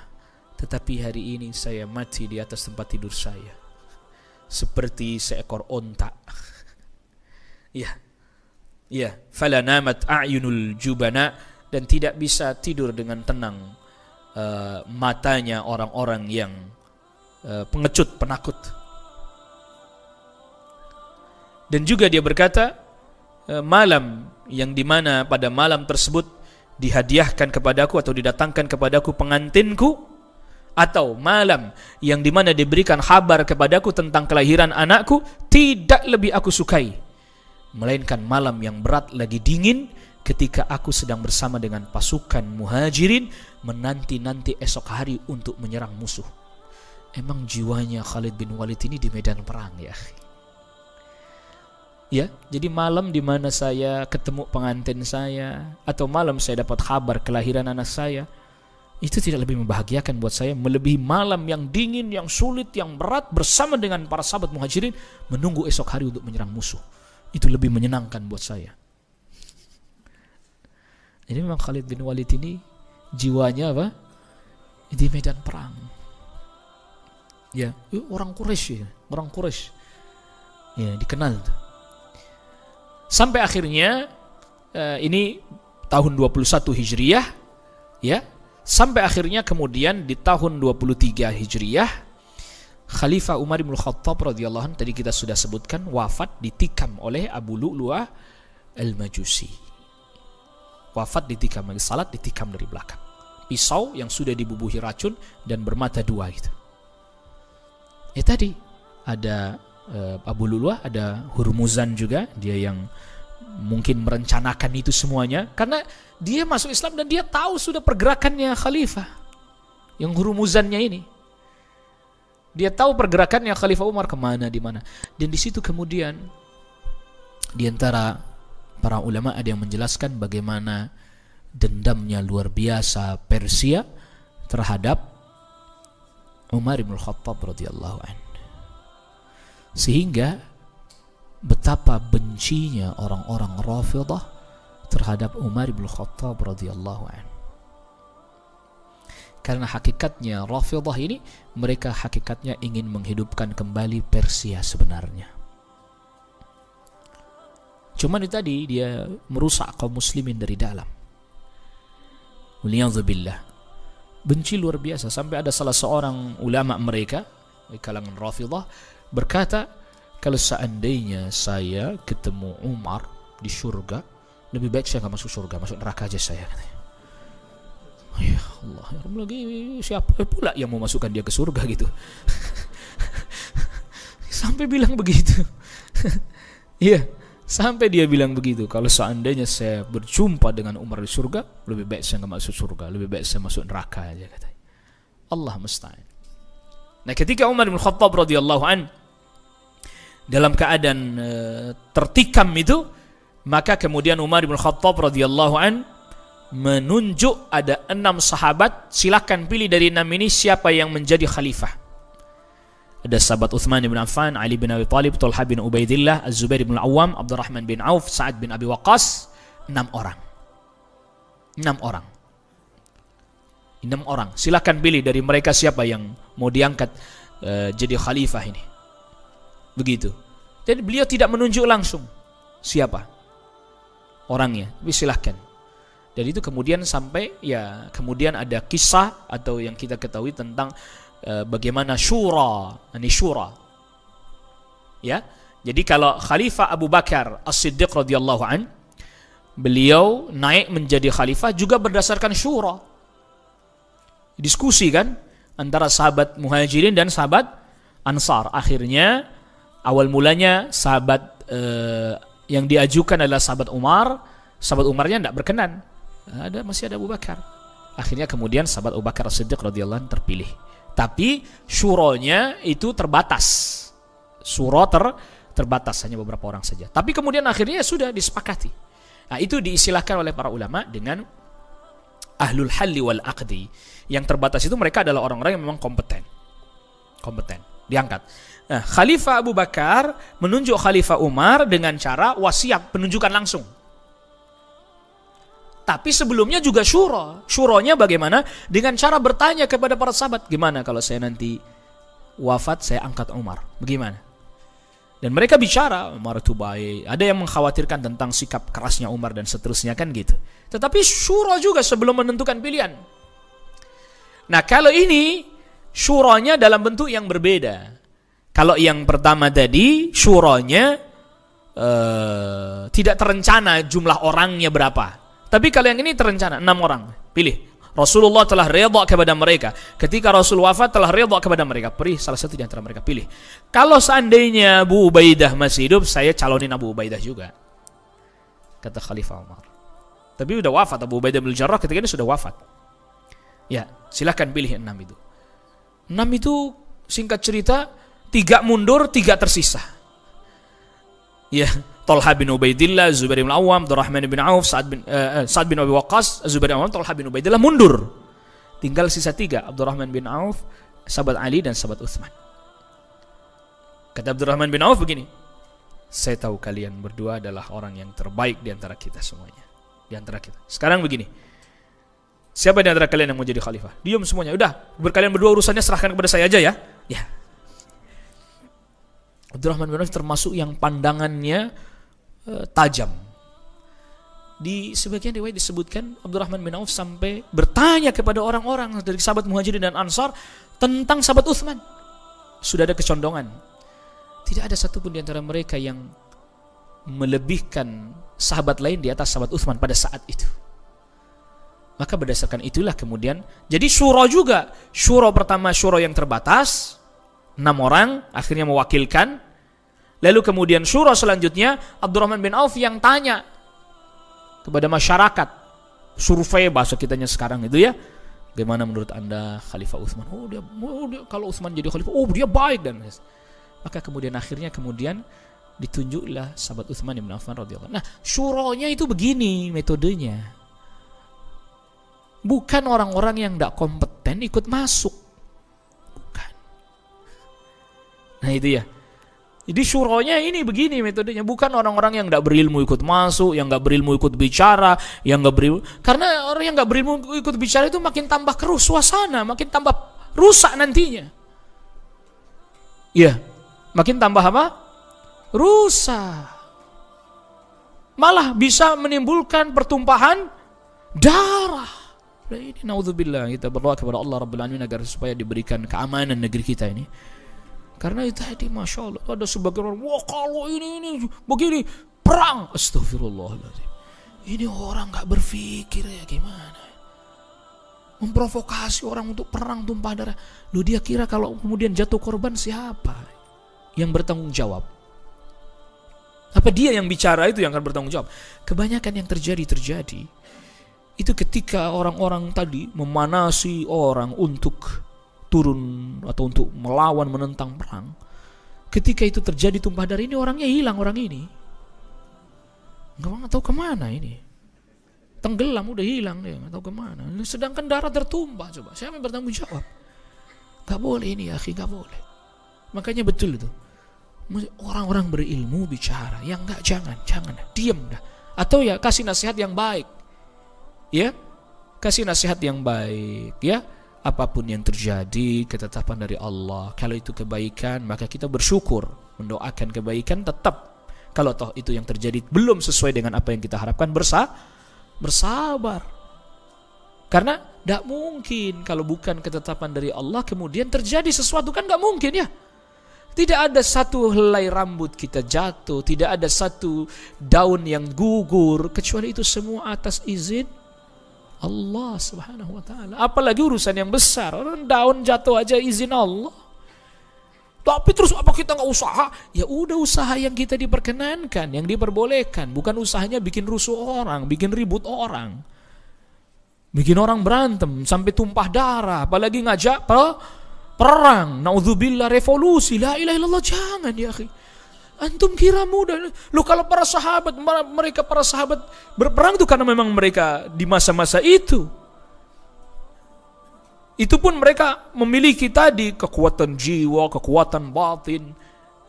Tetapi hari ini saya mati di atas tempat tidur saya seperti seekor onta. Ya, fala namat a'yunul jubana, dan tidak bisa tidur dengan tenang matanya orang-orang yang pengecut, penakut. Dan juga dia berkata, malam yang dimana pada malam tersebut dihadiahkan kepadaku atau didatangkan kepadaku pengantinku, atau malam yang dimana diberikan kabar kepadaku tentang kelahiran anakku, tidak lebih aku sukai melainkan malam yang berat lagi dingin ketika aku sedang bersama dengan pasukan muhajirin menanti-nanti esok hari untuk menyerang musuh. Emang jiwanya Khalid bin Walid ini di medan perang ya. Ya, jadi malam di mana saya ketemu pengantin saya, atau malam saya dapat kabar kelahiran anak saya, itu tidak lebih membahagiakan buat saya melebihi malam yang dingin, yang sulit, yang berat bersama dengan para sahabat muhajirin menunggu esok hari untuk menyerang musuh. Itu lebih menyenangkan buat saya. Jadi memang Khalid bin Walid ini jiwanya apa? Di medan perang. Ya, orang Quraisy ya, orang Quraisy. Ya, dikenal. Sampai akhirnya ini tahun 21 Hijriyah, ya. Sampai akhirnya kemudian di tahun 23 Hijriyah, Khalifah Umar bin Khattab radhiyallahu anhu, tadi kita sudah sebutkan, wafat ditikam oleh Abu Lu'lu'ah al-Majusi. Wafat ditikam, lagi salat ditikam dari belakang. Pisau yang sudah dibubuhi racun dan bermata dua gitu. Ya tadi ada Abu Lu'lu'ah, ada Hurmuzan juga, dia yang mungkin merencanakan itu semuanya, karena dia masuk Islam dan dia tahu sudah pergerakannya Khalifah yang Hurmuzannya ini. Dia tahu pergerakannya Khalifah Umar kemana, di mana. Dan di situ kemudian di antara para ulama ada yang menjelaskan bagaimana dendamnya luar biasa Persia terhadap Umar bin Khattab radhiyallahu anhu, sehingga betapa bencinya orang-orang Rafidhah terhadap Umar bin Khattab radhiyallahu anhu. Karena hakikatnya Rafidhah ini, mereka hakikatnya ingin menghidupkan kembali Persia sebenarnya. Cuman itu tadi, dia merusak kaum muslimin dari dalam. Waliyadzubillah. Benci luar biasa, sampai ada salah seorang ulama mereka di kalangan Rafidhah berkata, kalau seandainya saya ketemu Umar di surga, lebih baik saya nggak masuk surga, masuk neraka aja saya. Ya Allah, ya Allah, lagi siapa pula yang mau masukkan dia ke surga gitu? Sampai bilang begitu. Iya, sampai dia bilang begitu. Kalau seandainya saya berjumpa dengan Umar di surga, lebih baik saya nggak masuk surga, lebih baik saya masuk neraka aja katanya. Allah musta'an. Nah, ketika Umar bin Khattab radhiyallahu an dalam keadaan tertikam itu, maka kemudian Umar bin Khattab radhiyallahu an menunjuk ada 6 sahabat, silakan pilih dari 6 ini siapa yang menjadi khalifah. Ada sahabat Uthman bin Affan, Ali bin Abi Thalib, Talha bin Ubaidillah, Az-Zubair bin Al-Awwam, Abdurrahman bin Auf, Sa'ad bin Abi Waqqas. 6 orang. 6 orang. 6 orang. Silakan pilih dari mereka siapa yang mau diangkat jadi khalifah ini. Begitu. Jadi beliau tidak menunjuk langsung. siapa orangnya, tapi silahkan. Dan itu kemudian sampai ya kemudian ada kisah atau yang kita ketahui tentang bagaimana syura, ini syura. Ya. Jadi kalau Khalifah Abu Bakar As-Siddiq radhiyallahu an, beliau naik menjadi khalifah juga berdasarkan syura. Diskusi kan antara sahabat Muhajirin dan sahabat Ansar. Akhirnya awal mulanya sahabat yang diajukan adalah sahabat Umar. Sahabat Umarnya tidak berkenan. Masih ada Abu Bakar. Akhirnya kemudian sahabat Abu Bakar As-Siddiq radhiyallahu anhu terpilih. Tapi syuranya itu terbatas. Syura terbatas, hanya beberapa orang saja. Tapi kemudian akhirnya sudah disepakati. Nah, itu diistilahkan oleh para ulama dengan ahlul halli wal aqdi. Yang terbatas itu mereka adalah orang-orang yang memang kompeten. Diangkat. Nah, Khalifah Abu Bakar menunjuk Khalifah Umar dengan cara wasiat, penunjukan langsung. Tapi sebelumnya juga syura. Syuranya bagaimana? Dengan cara bertanya kepada para sahabat, gimana kalau saya nanti wafat, saya angkat Umar? Bagaimana? Dan mereka bicara, Umar itu baik. Ada yang mengkhawatirkan tentang sikap kerasnya Umar dan seterusnya kan gitu. Tetapi syura juga sebelum menentukan pilihan. Nah, kalau ini syuranya dalam bentuk yang berbeda. Kalau yang pertama tadi syuranya tidak terencana jumlah orangnya berapa. Tapi kalau yang ini terencana 6 orang. Pilih. Rasulullah telah redha kepada mereka. Ketika Rasul wafat telah redha kepada mereka. Pilih salah satu di antara mereka. Pilih. Kalau seandainya Abu Ubaidah masih hidup, saya calonin Abu Ubaidah juga. Kata Khalifah Umar. Tapi sudah wafat Abu Ubaidah bin Jarrah ketika ini sudah wafat. Ya, silahkan pilih 6 itu. 6 itu singkat cerita 3 mundur, 3 tersisa. Ya, Talha bin Ubaidillah, Zubair bin Awam, Abdurrahman bin Auf, Sa'ad bin Abi Waqqas, Zubair bin Awam, Talha bin Ubaidillah mundur. Tinggal sisa 3, Abdurrahman bin Auf, sahabat Ali dan sahabat Utsman. Kata Abdurrahman bin Auf begini, saya tahu kalian berdua adalah orang yang terbaik di antara kita semuanya. Di antara kita. Sekarang begini, siapa di antara kalian yang mau jadi khalifah? Diam semuanya. Udah, berkalian berdua urusannya serahkan kepada saya aja ya. Ya. Abdurrahman bin Auf termasuk yang pandangannya tajam. Di sebagian riwayat disebutkan Abdurrahman bin Auf sampai bertanya kepada orang-orang dari sahabat Muhajirin dan Ansar tentang sahabat Utsman. Sudah ada kecondongan. Tidak ada satupun di antara mereka yang melebihkan sahabat lain di atas sahabat Utsman pada saat itu. Maka berdasarkan itulah kemudian jadi syura juga. Syura pertama syura yang terbatas, 6 orang akhirnya mewakilkan. Lalu kemudian syura selanjutnya Abdurrahman bin Auf yang tanya kepada masyarakat, survei bahasa kitanya sekarang itu ya, bagaimana menurut anda Khalifah Utsman? Oh dia kalau Utsman jadi khalifah, oh dia baik dan maka kemudian akhirnya ditunjuklah sahabat Utsman bin Affan radhiyallahu anhu. Nah, syuranya itu begini metodenya. Bukan orang-orang yang tidak kompeten ikut masuk. Bukan. Nah itu ya. Jadi syuranya ini begini metodenya. Bukan orang-orang yang tidak berilmu ikut masuk, yang tidak berilmu ikut bicara, yang tidak berilmu. Karena orang yang tidak berilmu ikut bicara itu makin tambah keruh suasana, makin tambah rusak nantinya. Iya. Makin tambah apa? Rusak. Malah bisa menimbulkan pertumpahan darah. Nah, ini naudzubillah, kita berdoa kepada Allah Rabbul Alamin agar supaya diberikan keamanan negeri kita ini. Karena itu tadi Masya Allah ada sebagian orang, wah kalau ini begini perang, astagfirullahaladzim. Ini orang gak berpikir ya gimana, memprovokasi orang untuk perang tumpah darah. Lu dia kira kalau kemudian jatuh korban siapa yang bertanggung jawab? Apa dia yang bicara itu yang akan bertanggung jawab? Kebanyakan yang terjadi itu ketika orang-orang tadi memanasi orang untuk turun atau untuk melawan menentang perang. Ketika itu terjadi tumpah darah, ini orangnya hilang, orang ini nggak tahu kemana, ini tenggelam udah hilang dia, nggak tahu kemana. Sedangkan darah tertumpah, coba siapa yang bertanggung jawab? Nggak boleh ini ya, nggak boleh. Makanya betul itu orang-orang berilmu bicara, yang nggak jangan diam dah, atau ya kasih nasihat yang baik. Ya, kasih nasihat yang baik ya. Apapun yang terjadi, ketetapan dari Allah. Kalau itu kebaikan, maka kita bersyukur, mendoakan kebaikan tetap. Kalau toh itu yang terjadi belum sesuai dengan apa yang kita harapkan, bersabar. Karena tidak mungkin kalau bukan ketetapan dari Allah kemudian terjadi sesuatu, kan nggak mungkin ya. Tidak ada satu helai rambut kita jatuh, tidak ada satu daun yang gugur, kecuali itu semua atas izin Allah Subhanahu wa taala. Apalagi urusan yang besar, orang daun jatuh aja izin Allah. Tapi terus apa kita nggak usaha? Ya udah, usaha yang kita diperkenankan, yang diperbolehkan, bukan usahanya bikin rusuh orang, bikin ribut orang, bikin orang berantem sampai tumpah darah, apalagi ngajak perang, naudzubillah, revolusi, la ilaha illallah, jangan ya akhi. Antum kira mudah? Lu kalau para sahabat berperang itu karena memang mereka di masa-masa itu pun mereka memiliki tadi kekuatan jiwa, kekuatan batin,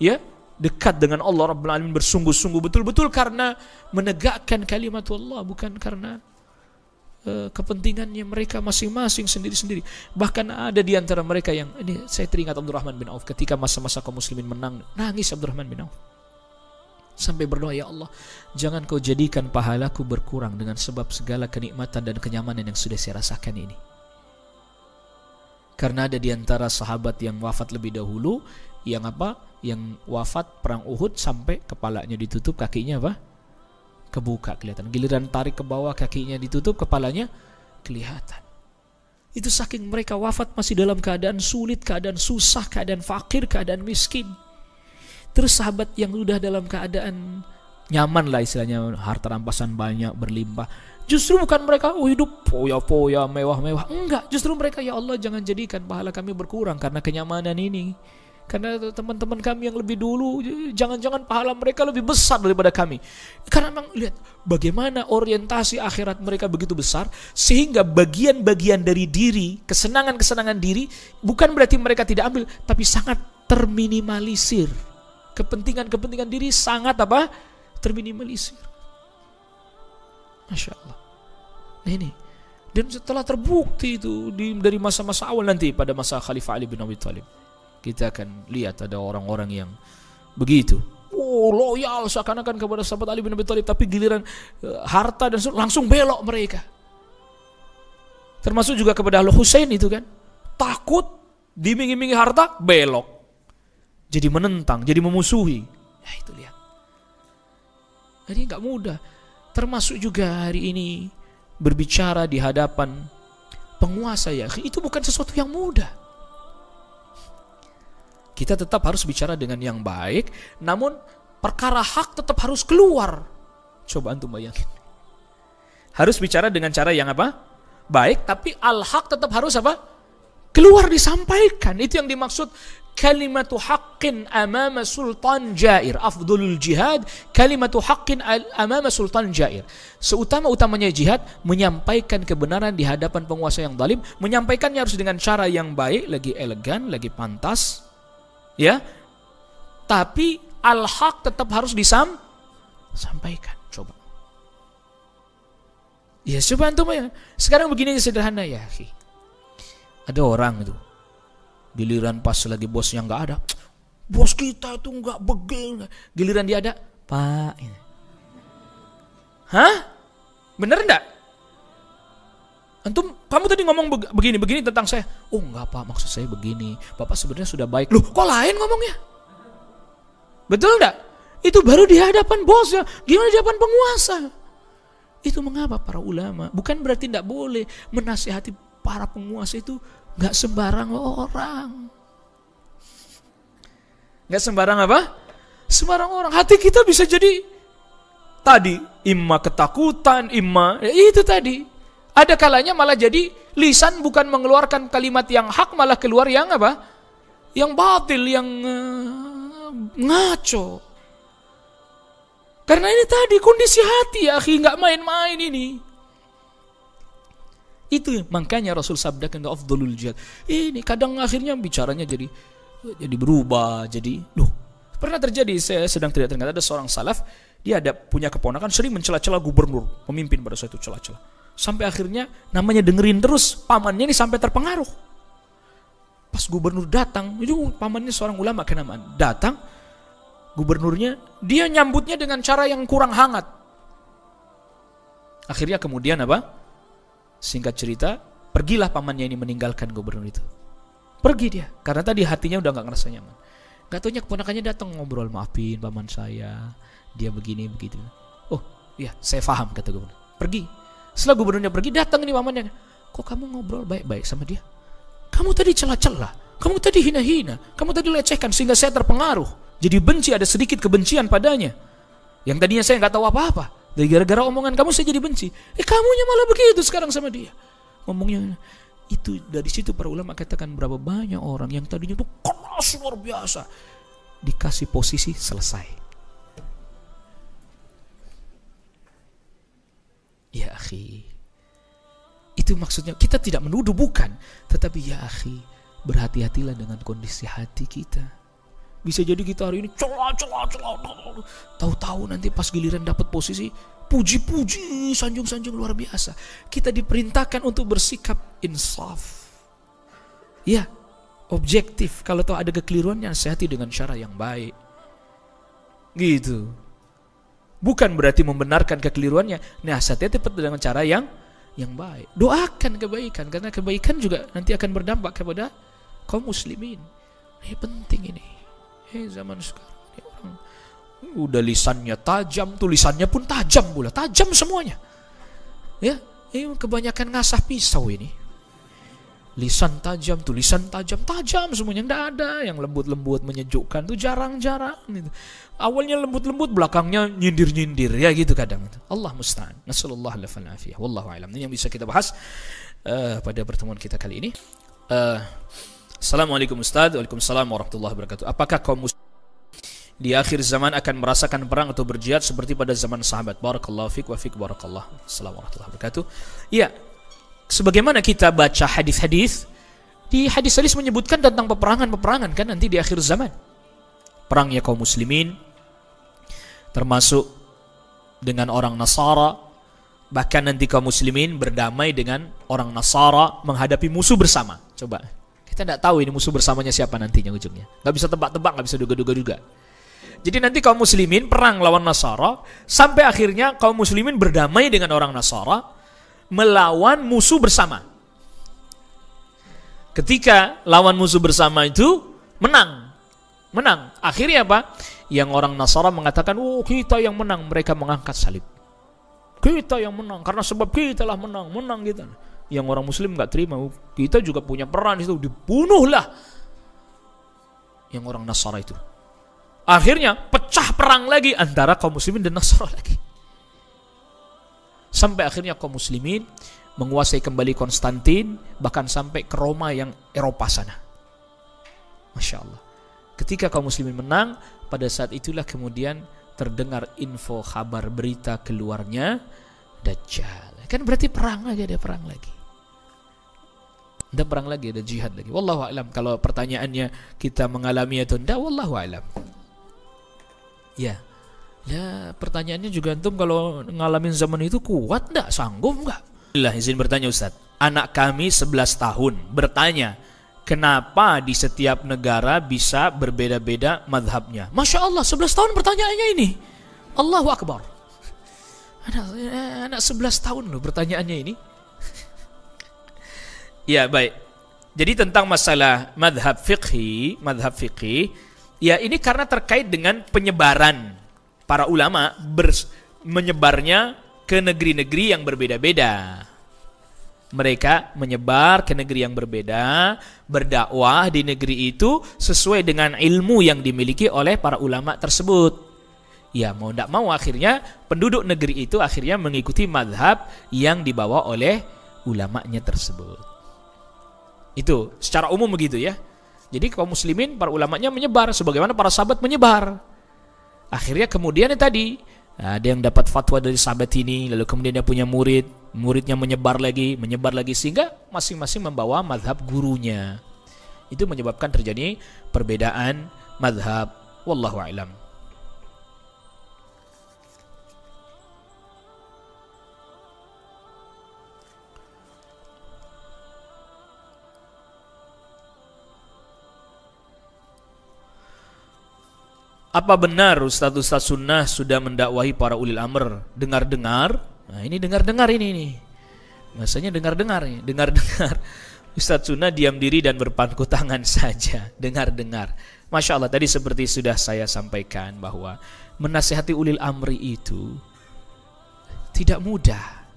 ya, dekat dengan Allah Rabbul Alamin, bersungguh-sungguh betul-betul karena menegakkan kalimat Allah, bukan karena kepentingannya mereka masing-masing sendiri-sendiri. Bahkan ada di antara mereka yang, ini saya teringat Abdurrahman bin Auf ketika masa-masa kaum muslimin menang, nangis Abdurrahman bin Auf sampai berdoa, ya Allah, jangan kau jadikan pahalaku berkurang dengan sebab segala kenikmatan dan kenyamanan yang sudah saya rasakan ini. Karena ada di antara sahabat yang wafat lebih dahulu, yang wafat perang Uhud sampai kepalanya ditutup, kakinya kebuka kelihatan. Giliran tarik ke bawah, kakinya ditutup, kepalanya kelihatan. Itu saking mereka wafat masih dalam keadaan sulit, keadaan susah, keadaan fakir, keadaan miskin. Terus sahabat yang udah dalam keadaan nyaman lah istilahnya, harta rampasan banyak, berlimpah, justru bukan mereka hidup poya-poya, mewah-mewah. Enggak, justru mereka, ya Allah jangan jadikan pahala kami berkurang karena kenyamanan ini. Karena teman-teman kami yang lebih dulu, jangan-jangan pahala mereka lebih besar daripada kami. Karena memang lihat bagaimana orientasi akhirat mereka begitu besar, sehingga bagian-bagian dari diri, kesenangan-kesenangan diri, bukan berarti mereka tidak ambil, tapi sangat terminimalisir. Kepentingan-kepentingan diri sangat terminimalisir. Masya Allah. Nah ini, dan setelah terbukti itu dari masa-masa awal nanti pada masa Khalifah Ali bin Abi Thalib, kita akan lihat ada orang-orang yang begitu loyal seakan-akan kepada sahabat Ali bin Abi Thalib, tapi giliran harta dan langsung belok mereka. Termasuk juga kepada Al-Husain itu kan, takut dimingi-mingi harta, belok, jadi menentang, jadi memusuhi. Ya itu lihat. Jadi nggak mudah. Termasuk juga hari ini berbicara di hadapan penguasa, ya itu bukan sesuatu yang mudah. Kita tetap harus bicara dengan yang baik, namun perkara hak tetap harus keluar. Coba antum bayangin. Harus bicara dengan cara yang baik, tapi al-haq tetap harus keluar, disampaikan. Itu yang dimaksud kalimatu haqqin amama sultan jair. Afdhulul jihad kalimatu haqqin amama sultan jair. Seutama-utamanya jihad, menyampaikan kebenaran di hadapan penguasa yang zalim. Menyampaikannya harus dengan cara yang baik, lagi elegan, lagi pantas, ya. Tapi al-haq tetap harus disampaikan. Coba. Ya coba antum ya. Sekarang begini sederhana ya, akhi. Ada orang itu, giliran pas lagi bosnya nggak ada, bos kita itu nggak begini. Giliran dia ada, Pak. Hah? Bener nggak? Antum, kamu tadi ngomong begini tentang saya. Oh nggak Pak, maksud saya begini. Bapak sebenarnya sudah baik. Loh, kok lain ngomongnya? Betul nggak? Itu baru di hadapan bosnya. Gimana di hadapan penguasa? Itu mengapa para ulama? Bukan berarti tidak boleh menasihati para penguasa, itu nggak sembarang orang. Nggak sembarang sembarang orang. Hati kita bisa jadi tadi imma ketakutan, imma itu tadi. Ada kalanya malah jadi lisan bukan mengeluarkan kalimat yang hak, malah keluar yang yang batil, yang ngaco. Karena ini tadi kondisi hati ya akhi, nggak main-main ini. Itu makanya Rasul sabdakan afdhalul jihad. Ini kadang akhirnya bicaranya jadi berubah, jadi pernah terjadi, saya sedang tidak teringat, ada seorang salaf, dia ada punya keponakan sering mencela-cela gubernur, pemimpin pada saat itu cela-cela. Sampai akhirnya namanya dengerin terus, pamannya ini sampai terpengaruh. Pas gubernur datang, itu pamannya seorang ulama kenamaan, datang gubernurnya, dia nyambutnya dengan cara yang kurang hangat. Akhirnya kemudian apa? Singkat cerita, pergilah pamannya ini meninggalkan gubernur itu. Pergi dia, karena tadi hatinya udah gak ngerasa nyaman. Gak taunya keponakannya datang ngobrol, maafin paman saya, dia begini begitu. Oh iya, saya paham, kata gubernur. Pergi. Setelah gubernurnya pergi, datang ini pamannya. Kok kamu ngobrol baik-baik sama dia? Kamu tadi celah-celah, kamu tadi hina-hina, kamu tadi lecehkan sehingga saya terpengaruh. Jadi benci, ada sedikit kebencian padanya. Yang tadinya saya nggak tahu apa-apa, dari gara-gara omongan kamu saya jadi benci. Kamunya malah begitu sekarang sama dia. Ngomongnya itu, dari situ para ulama katakan berapa banyak orang yang tadinya tuh keras luar biasa, dikasih posisi selesai. Ya akhi, itu maksudnya kita tidak menuduh, bukan, tetapi ya akhi, berhati-hatilah dengan kondisi hati kita. Bisa jadi kita hari ini celah, tahu-tahu nanti pas giliran dapat posisi, puji-puji, sanjung-sanjung luar biasa. Kita diperintahkan untuk bersikap insaf, ya, objektif. Kalau tahu ada kekeliruannya, nasihati dengan cara yang baik, gitu. Bukan berarti membenarkan kekeliruannya, nasihati tetap dengan cara yang baik. Doakan kebaikan, karena kebaikan juga nanti akan berdampak kepada kaum muslimin. Ini penting ini. Zaman sekarang ini orang udah lisannya tajam, tulisannya pun tajam pula, tajam semuanya. Ya, ini kebanyakan ngasah pisau ini. Lisan tajam, tulisan tajam, tajam semuanya. Nggak ada yang lembut-lembut menyejukkan, tuh jarang-jarang gitu. Awalnya lembut-lembut, belakangnya nyindir-nyindir, ya gitu kadang. Allah musta'an. Nasallallahu alaihi wasallam. Wallahu a'lam. Ini yang bisa kita bahas pada pertemuan kita kali ini. Assalamualaikum Ustaz. Waalaikumsalam warahmatullahi wabarakatuh. Apakah kaum muslim di akhir zaman akan merasakan perang atau berjihad seperti pada zaman sahabat? Barakallahu fiik wa fiik barakallah. Assalamualaikum warahmatullahi wabarakatuh. Ya, sebagaimana kita baca hadis-hadis, di hadis-hadis menyebutkan tentang peperangan-peperangan kan nanti di akhir zaman. Perangnya kaum muslimin, termasuk dengan orang Nasara, bahkan nanti kaum muslimin berdamai dengan orang Nasara menghadapi musuh bersama. Coba, kita tidak tahu ini musuh bersamanya siapa nantinya ujungnya. Gak bisa tebak-tebak, gak bisa duga-duga. Jadi nanti kaum muslimin perang lawan Nasara, sampai akhirnya kaum muslimin berdamai dengan orang Nasara, melawan musuh bersama. Ketika lawan musuh bersama itu menang. Akhirnya apa? Yang orang Nasara mengatakan, oh kita yang menang. Mereka mengangkat salib. Kita yang menang, karena sebab kita lah menang gitu. Yang orang muslim gak terima, kita juga punya peran itu, dibunuhlah yang orang Nasara itu. Akhirnya pecah perang lagi antara kaum muslimin dan Nasara lagi. Sampai akhirnya kaum muslimin menguasai kembali Konstantin, bahkan sampai ke Roma yang Eropa sana. Masya Allah. Ketika kaum muslimin menang, pada saat itulah kemudian terdengar info, kabar, berita keluarnya Dajjal. Kan berarti perang lagi, ada perang lagi. Ada perang lagi, ada jihad lagi. Wallahu a'lam. Kalau pertanyaannya kita mengalami atau tidak, wallahu a'lam. Ya. Ya, pertanyaannya juga antum kalau ngalamin zaman itu kuat enggak? Sanggup enggak? Izin bertanya Ustaz. Anak kami 11 tahun bertanya, kenapa di setiap negara bisa berbeda-beda madhabnya? Masya Allah, 11 tahun pertanyaannya ini. Allahu Akbar. Anak 11 tahun loh pertanyaannya ini. Ya, baik. Jadi tentang masalah madhab fiqhi, ya ini karena terkait dengan penyebaran para ulama menyebarnya ke negeri-negeri yang berbeda-beda. Mereka menyebar ke negeri yang berbeda, berdakwah di negeri itu sesuai dengan ilmu yang dimiliki oleh para ulama tersebut. Ya, mau tidak mau akhirnya penduduk negeri itu akhirnya mengikuti madhab yang dibawa oleh ulamanya tersebut. Itu secara umum begitu ya. Jadi kaum muslimin, para ulamanya menyebar sebagaimana para sahabat menyebar. Akhirnya kemudian tadi ada yang dapat fatwa dari sahabat ini, lalu kemudian dia punya murid, muridnya menyebar lagi, sehingga masing-masing membawa madhab gurunya. Itu menyebabkan terjadi perbedaan madhab. Wallahu a'lam. Apa benar ustaz-ustaz sunnah sudah mendakwahi para ulil amr? Dengar-dengar. Nah, ini dengar-dengar ini nih. Maksudnya dengar-dengar nih, dengar-dengar. Ustaz sunnah diam diri dan berpangku tangan saja. Dengar-dengar. Masya Allah, tadi seperti sudah saya sampaikan bahwa menasihati ulil amri itu tidak mudah.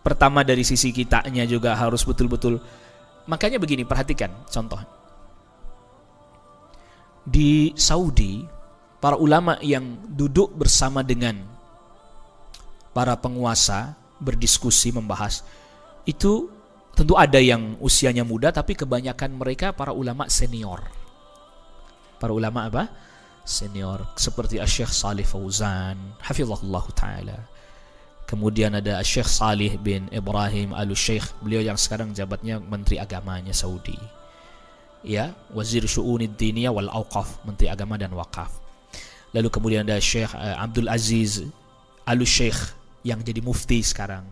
Pertama dari sisi kitanya juga harus betul-betul. Makanya begini, perhatikan contoh. Di Saudi, para ulama yang duduk bersama dengan para penguasa berdiskusi, membahas, itu tentu ada yang usianya muda, tapi kebanyakan mereka para ulama senior. Para ulama apa? Senior. Seperti Syekh Salih Fauzan, hafizahullah ta'ala. Kemudian ada Syekh Salih bin Ibrahim Al-Syekh, beliau yang sekarang jabatnya Menteri Agamanya Saudi. Ya, Wazir Syu'unid Diniyah wal Awqaf, Menteri Agama dan Wakaf. Lalu kemudian ada Syekh Abdul Aziz Al-Syekh yang jadi mufti sekarang.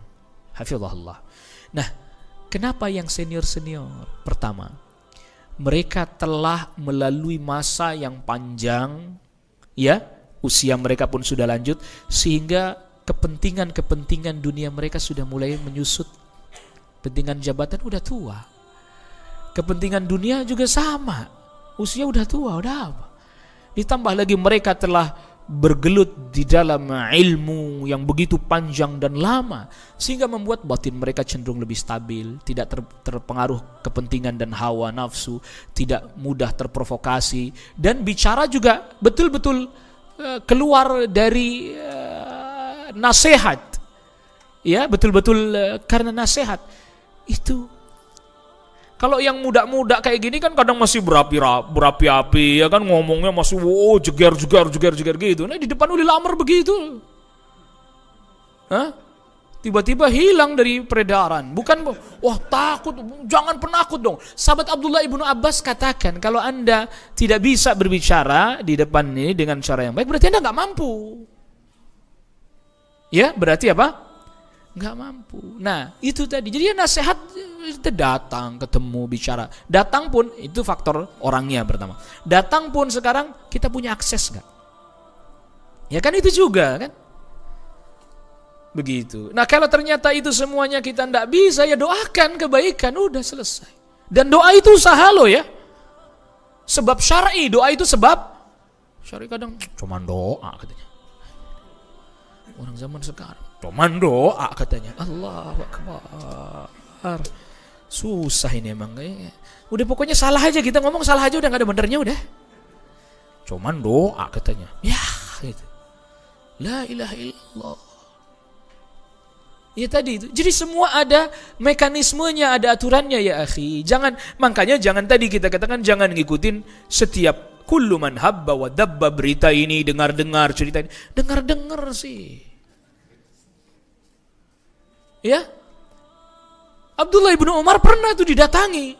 Hafizahullah. Nah, kenapa yang senior-senior? Pertama, mereka telah melalui masa yang panjang, ya, usia mereka pun sudah lanjut, sehingga kepentingan-kepentingan dunia mereka sudah mulai menyusut. Kepentingan jabatan udah tua. Kepentingan dunia juga sama. Usia udah tua, udah apa? Ditambah lagi mereka telah bergelut di dalam ilmu yang begitu panjang dan lama, sehingga membuat batin mereka cenderung lebih stabil, tidak terpengaruh kepentingan dan hawa nafsu, tidak mudah terprovokasi, dan bicara juga betul-betul keluar dari nasihat, ya, betul-betul karena nasihat. Itu kalau yang muda-muda kayak gini kan kadang masih berapi-api, ya kan, ngomongnya masih jeger gitu. Nah, di depan ulil amr begitu. Hah? Tiba-tiba hilang dari peredaran. Bukan, wah takut, jangan penakut dong. Sahabat Abdullah ibnu Abbas katakan, kalau Anda tidak bisa berbicara di depan ini dengan cara yang baik, berarti Anda nggak mampu. Ya, berarti apa? Nggak mampu. Nah, itu tadi. Jadi nasihat itu datang, ketemu, bicara. Datang pun itu faktor orangnya pertama. Datang pun sekarang kita punya akses nggak? Ya kan itu juga kan? Begitu. Nah, kalau ternyata itu semuanya kita nggak bisa, ya doakan kebaikan, udah selesai. Dan doa itu usaha lo ya. Sebab syar'i, doa itu sebab syar'i. Kadang cuman doa katanya. Orang zaman sekarang cuman doa katanya. Allahu Akbar. Susah ini emang. Udah pokoknya salah aja, kita ngomong salah aja, udah gak ada benernya udah. Cuman doa katanya. Ya gitu. La ilaha illallah. Ya tadi itu. Jadi semua ada mekanismenya, ada aturannya ya akhi. Makanya jangan tadi kita katakan jangan ngikutin setiap kullu man habba wa dabba, berita ini, dengar-dengar cerita ini. Dengar-dengar sih. Ya, Abdullah ibnu Umar pernah tuh didatangi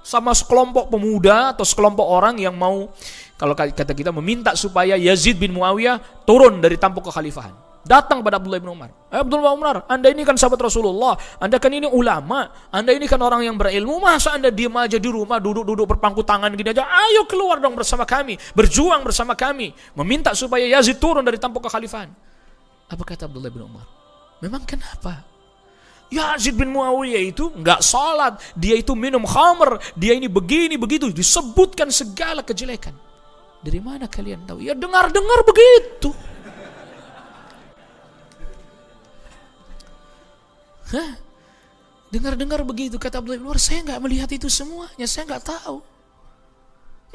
sama sekelompok pemuda atau sekelompok orang yang mau, kalau kata kita, meminta supaya Yazid bin Muawiyah turun dari tampuk kekhalifahan. Datang pada Abdullah ibnu Umar. Abdullah Umar, Anda ini kan sahabat Rasulullah, Anda kan ini ulama, Anda ini kan orang yang berilmu, masa Anda diam aja di rumah, duduk-duduk berpangku tangan gini aja? Ayo keluar dong bersama kami, berjuang bersama kami, meminta supaya Yazid turun dari tampuk kekhalifahan. Apa kata Abdullah ibnu Umar? Memang kenapa? Yazid bin Muawiyah itu nggak sholat, dia itu minum khamr, dia ini begini begitu, disebutkan segala kejelekan. Dari mana kalian tahu? Ya dengar-dengar begitu. Hah? Dengar-dengar begitu, kata Abdullah bin Umar, saya nggak melihat itu semuanya, saya nggak tahu.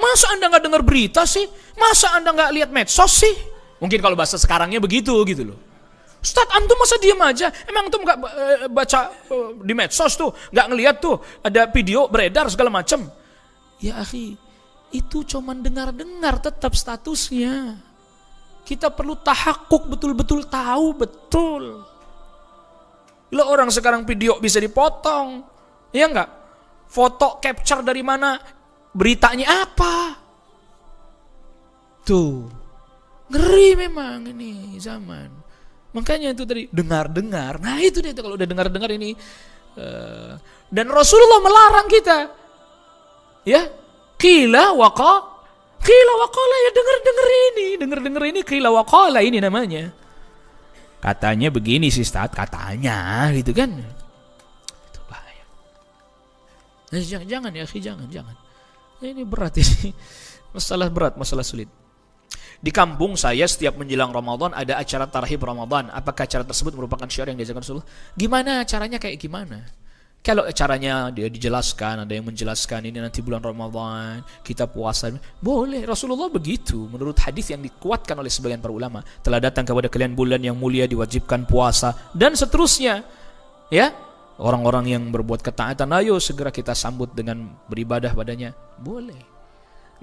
Masa Anda nggak dengar berita sih? Masa Anda nggak lihat medsos sih? Mungkin kalau bahasa sekarangnya begitu gitu loh. Ustaz, antum masa diam aja? Emang antum nggak baca di medsos tuh, nggak ngelihat tuh ada video beredar segala macam? Ya akhi, itu cuman dengar-dengar, tetap statusnya. Kita perlu tahakkuk, betul-betul tahu betul. Lo orang sekarang video bisa dipotong, ya nggak? Foto capture dari mana? Beritanya apa? Tuh, ngeri memang ini zaman. Makanya itu tadi dengar-dengar. Nah itu dia, kalau udah dengar-dengar ini. Dan Rasulullah melarang kita. Ya, qila waqa. Qila wa qala, ya denger ini qila wa qala ini namanya. Katanya begini sih Ustaz, katanya gitu kan. Itu bahaya. Jangan ya akhi, jangan. Ini berat ini. Masalah berat, masalah sulit. Di kampung saya setiap menjelang Ramadan ada acara tarhib Ramadan. Apakah acara tersebut merupakan syiar yang diajarkan Rasulullah? Gimana caranya, kayak gimana? Kalau caranya dia dijelaskan, ada yang menjelaskan ini nanti bulan Ramadan kita puasa, boleh. Rasulullah begitu menurut hadis yang dikuatkan oleh sebagian para ulama. Telah datang kepada kalian bulan yang mulia, diwajibkan puasa dan seterusnya. Ya, orang-orang yang berbuat ketaatan, ayo segera kita sambut dengan beribadah padanya. Boleh.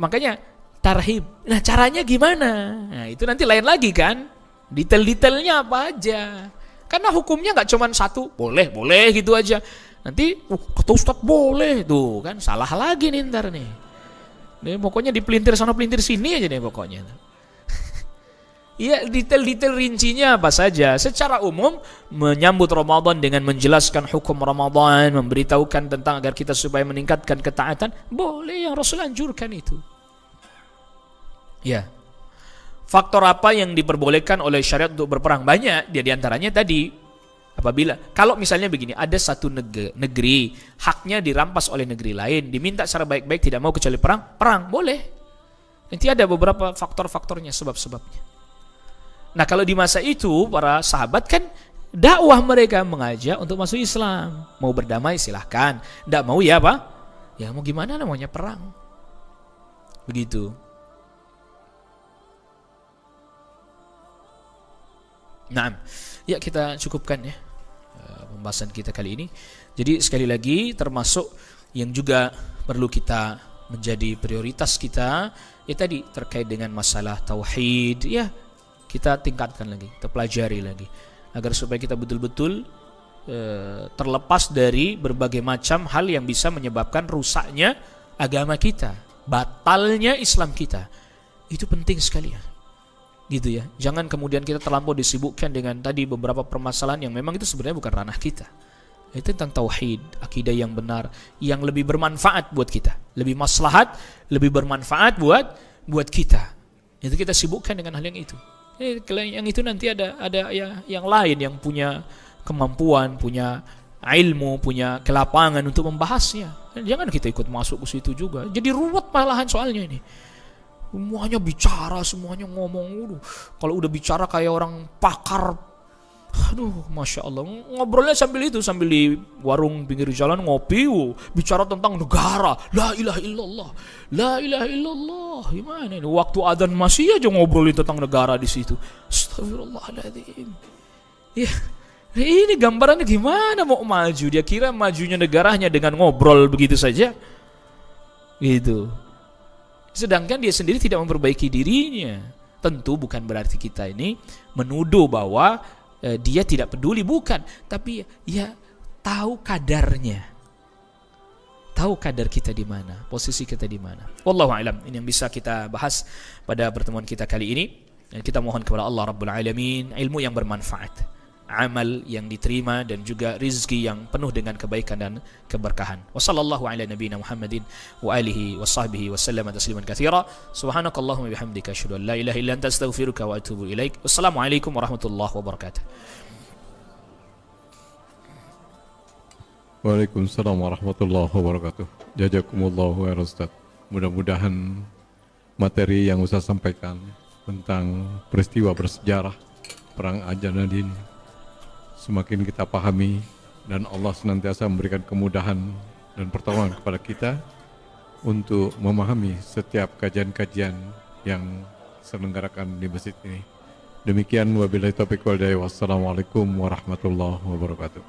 Makanya tarhib. Nah, caranya gimana? Nah, itu nanti lain lagi kan. Detail-detailnya apa aja. Karena hukumnya nggak cuma satu, boleh gitu aja. Nanti kata Ustaz boleh tuh kan, salah lagi nih ntar nih. Pokoknya dipelintir sana pelintir sini aja nih pokoknya. Iya, detail-detail rincinya apa saja. Secara umum menyambut Ramadan dengan menjelaskan hukum Ramadan, memberitahukan tentang agar kita supaya meningkatkan ketaatan, boleh, yang Rasul anjurkan itu. Ya. Faktor apa yang diperbolehkan oleh syariat untuk berperang? Banyak, dia diantaranya tadi. Apabila, kalau misalnya begini, ada satu negeri haknya dirampas oleh negeri lain, diminta secara baik-baik tidak mau kecuali perang, boleh. Nanti ada beberapa faktor-faktornya, sebab-sebabnya. Nah, kalau di masa itu para sahabat kan dakwah mereka mengajak untuk masuk Islam, mau berdamai silahkan, tidak mau ya apa? Ya mau gimana namanya perang, begitu. Nah, ya kita cukupkan ya pembahasan kita kali ini. Jadi sekali lagi termasuk yang juga perlu kita menjadi prioritas kita ya tadi terkait dengan masalah tauhid, ya kita tingkatkan lagi, kita pelajari lagi agar supaya kita betul-betul terlepas dari berbagai macam hal yang bisa menyebabkan rusaknya agama kita, batalnya Islam kita. Itu penting sekali ya. Gitu ya. Jangan kemudian kita terlampau disibukkan dengan tadi beberapa permasalahan yang memang itu sebenarnya bukan ranah kita. Itu tentang tauhid, akidah yang benar, yang lebih bermanfaat buat kita, lebih maslahat, lebih bermanfaat buat kita. Itu kita sibukkan dengan hal yang itu. Yang itu nanti ada yang lain yang punya kemampuan, punya ilmu, punya kelapangan untuk membahasnya. Jangan kita ikut masuk ke situ juga. Jadi ruwet malahan soalnya ini. Semuanya bicara, semuanya ngomong. Kalau udah bicara kayak orang pakar, aduh, masya Allah. Ngobrolnya sambil di warung pinggir jalan ngopi, bicara tentang negara. La ilaha illallah, la ilaha illallah. Gimana ini? Waktu adzan masih aja ngobrolin tentang negara di situ. Astagfirullahaladzim. Ya, ini gambarannya gimana mau maju? Dia kira majunya negaranya dengan ngobrol begitu saja. Gitu. Sedangkan dia sendiri tidak memperbaiki dirinya. Tentu bukan berarti kita ini menuduh bahwa dia tidak peduli, bukan. Tapi ya tahu kadarnya. Tahu kadar kita di mana, posisi kita di mana. Wallahu a'lam. Ini yang bisa kita bahas pada pertemuan kita kali ini. Dan kita mohon kepada Allah Rabbul Alamin ilmu yang bermanfaat, amal yang diterima, dan juga rizki yang penuh dengan kebaikan dan keberkahan. Wassallallahu ala nabiyina Muhammadin wa alihi wa sahbihi wa sallama tasliman katsira. Subhanakallahumma bihamdika asyhadu an la ilaha illa anta astaghfiruka wa atubu ilaik. Wassalamualaikum warahmatullahi wabarakatuh. Waalaikumsalam warahmatullahi wabarakatuh. Jazakumullahu khairan Ustaz. Mudah-mudahan materi yang Ustaz sampaikan tentang peristiwa bersejarah Perang Ajanaddin semakin kita pahami, dan Allah senantiasa memberikan kemudahan dan pertolongan kepada kita untuk memahami setiap kajian-kajian yang diselenggarakan di masjid ini. Demikian wabillahi taufiq wal hidayah. Wassalamualaikum warahmatullahi wabarakatuh.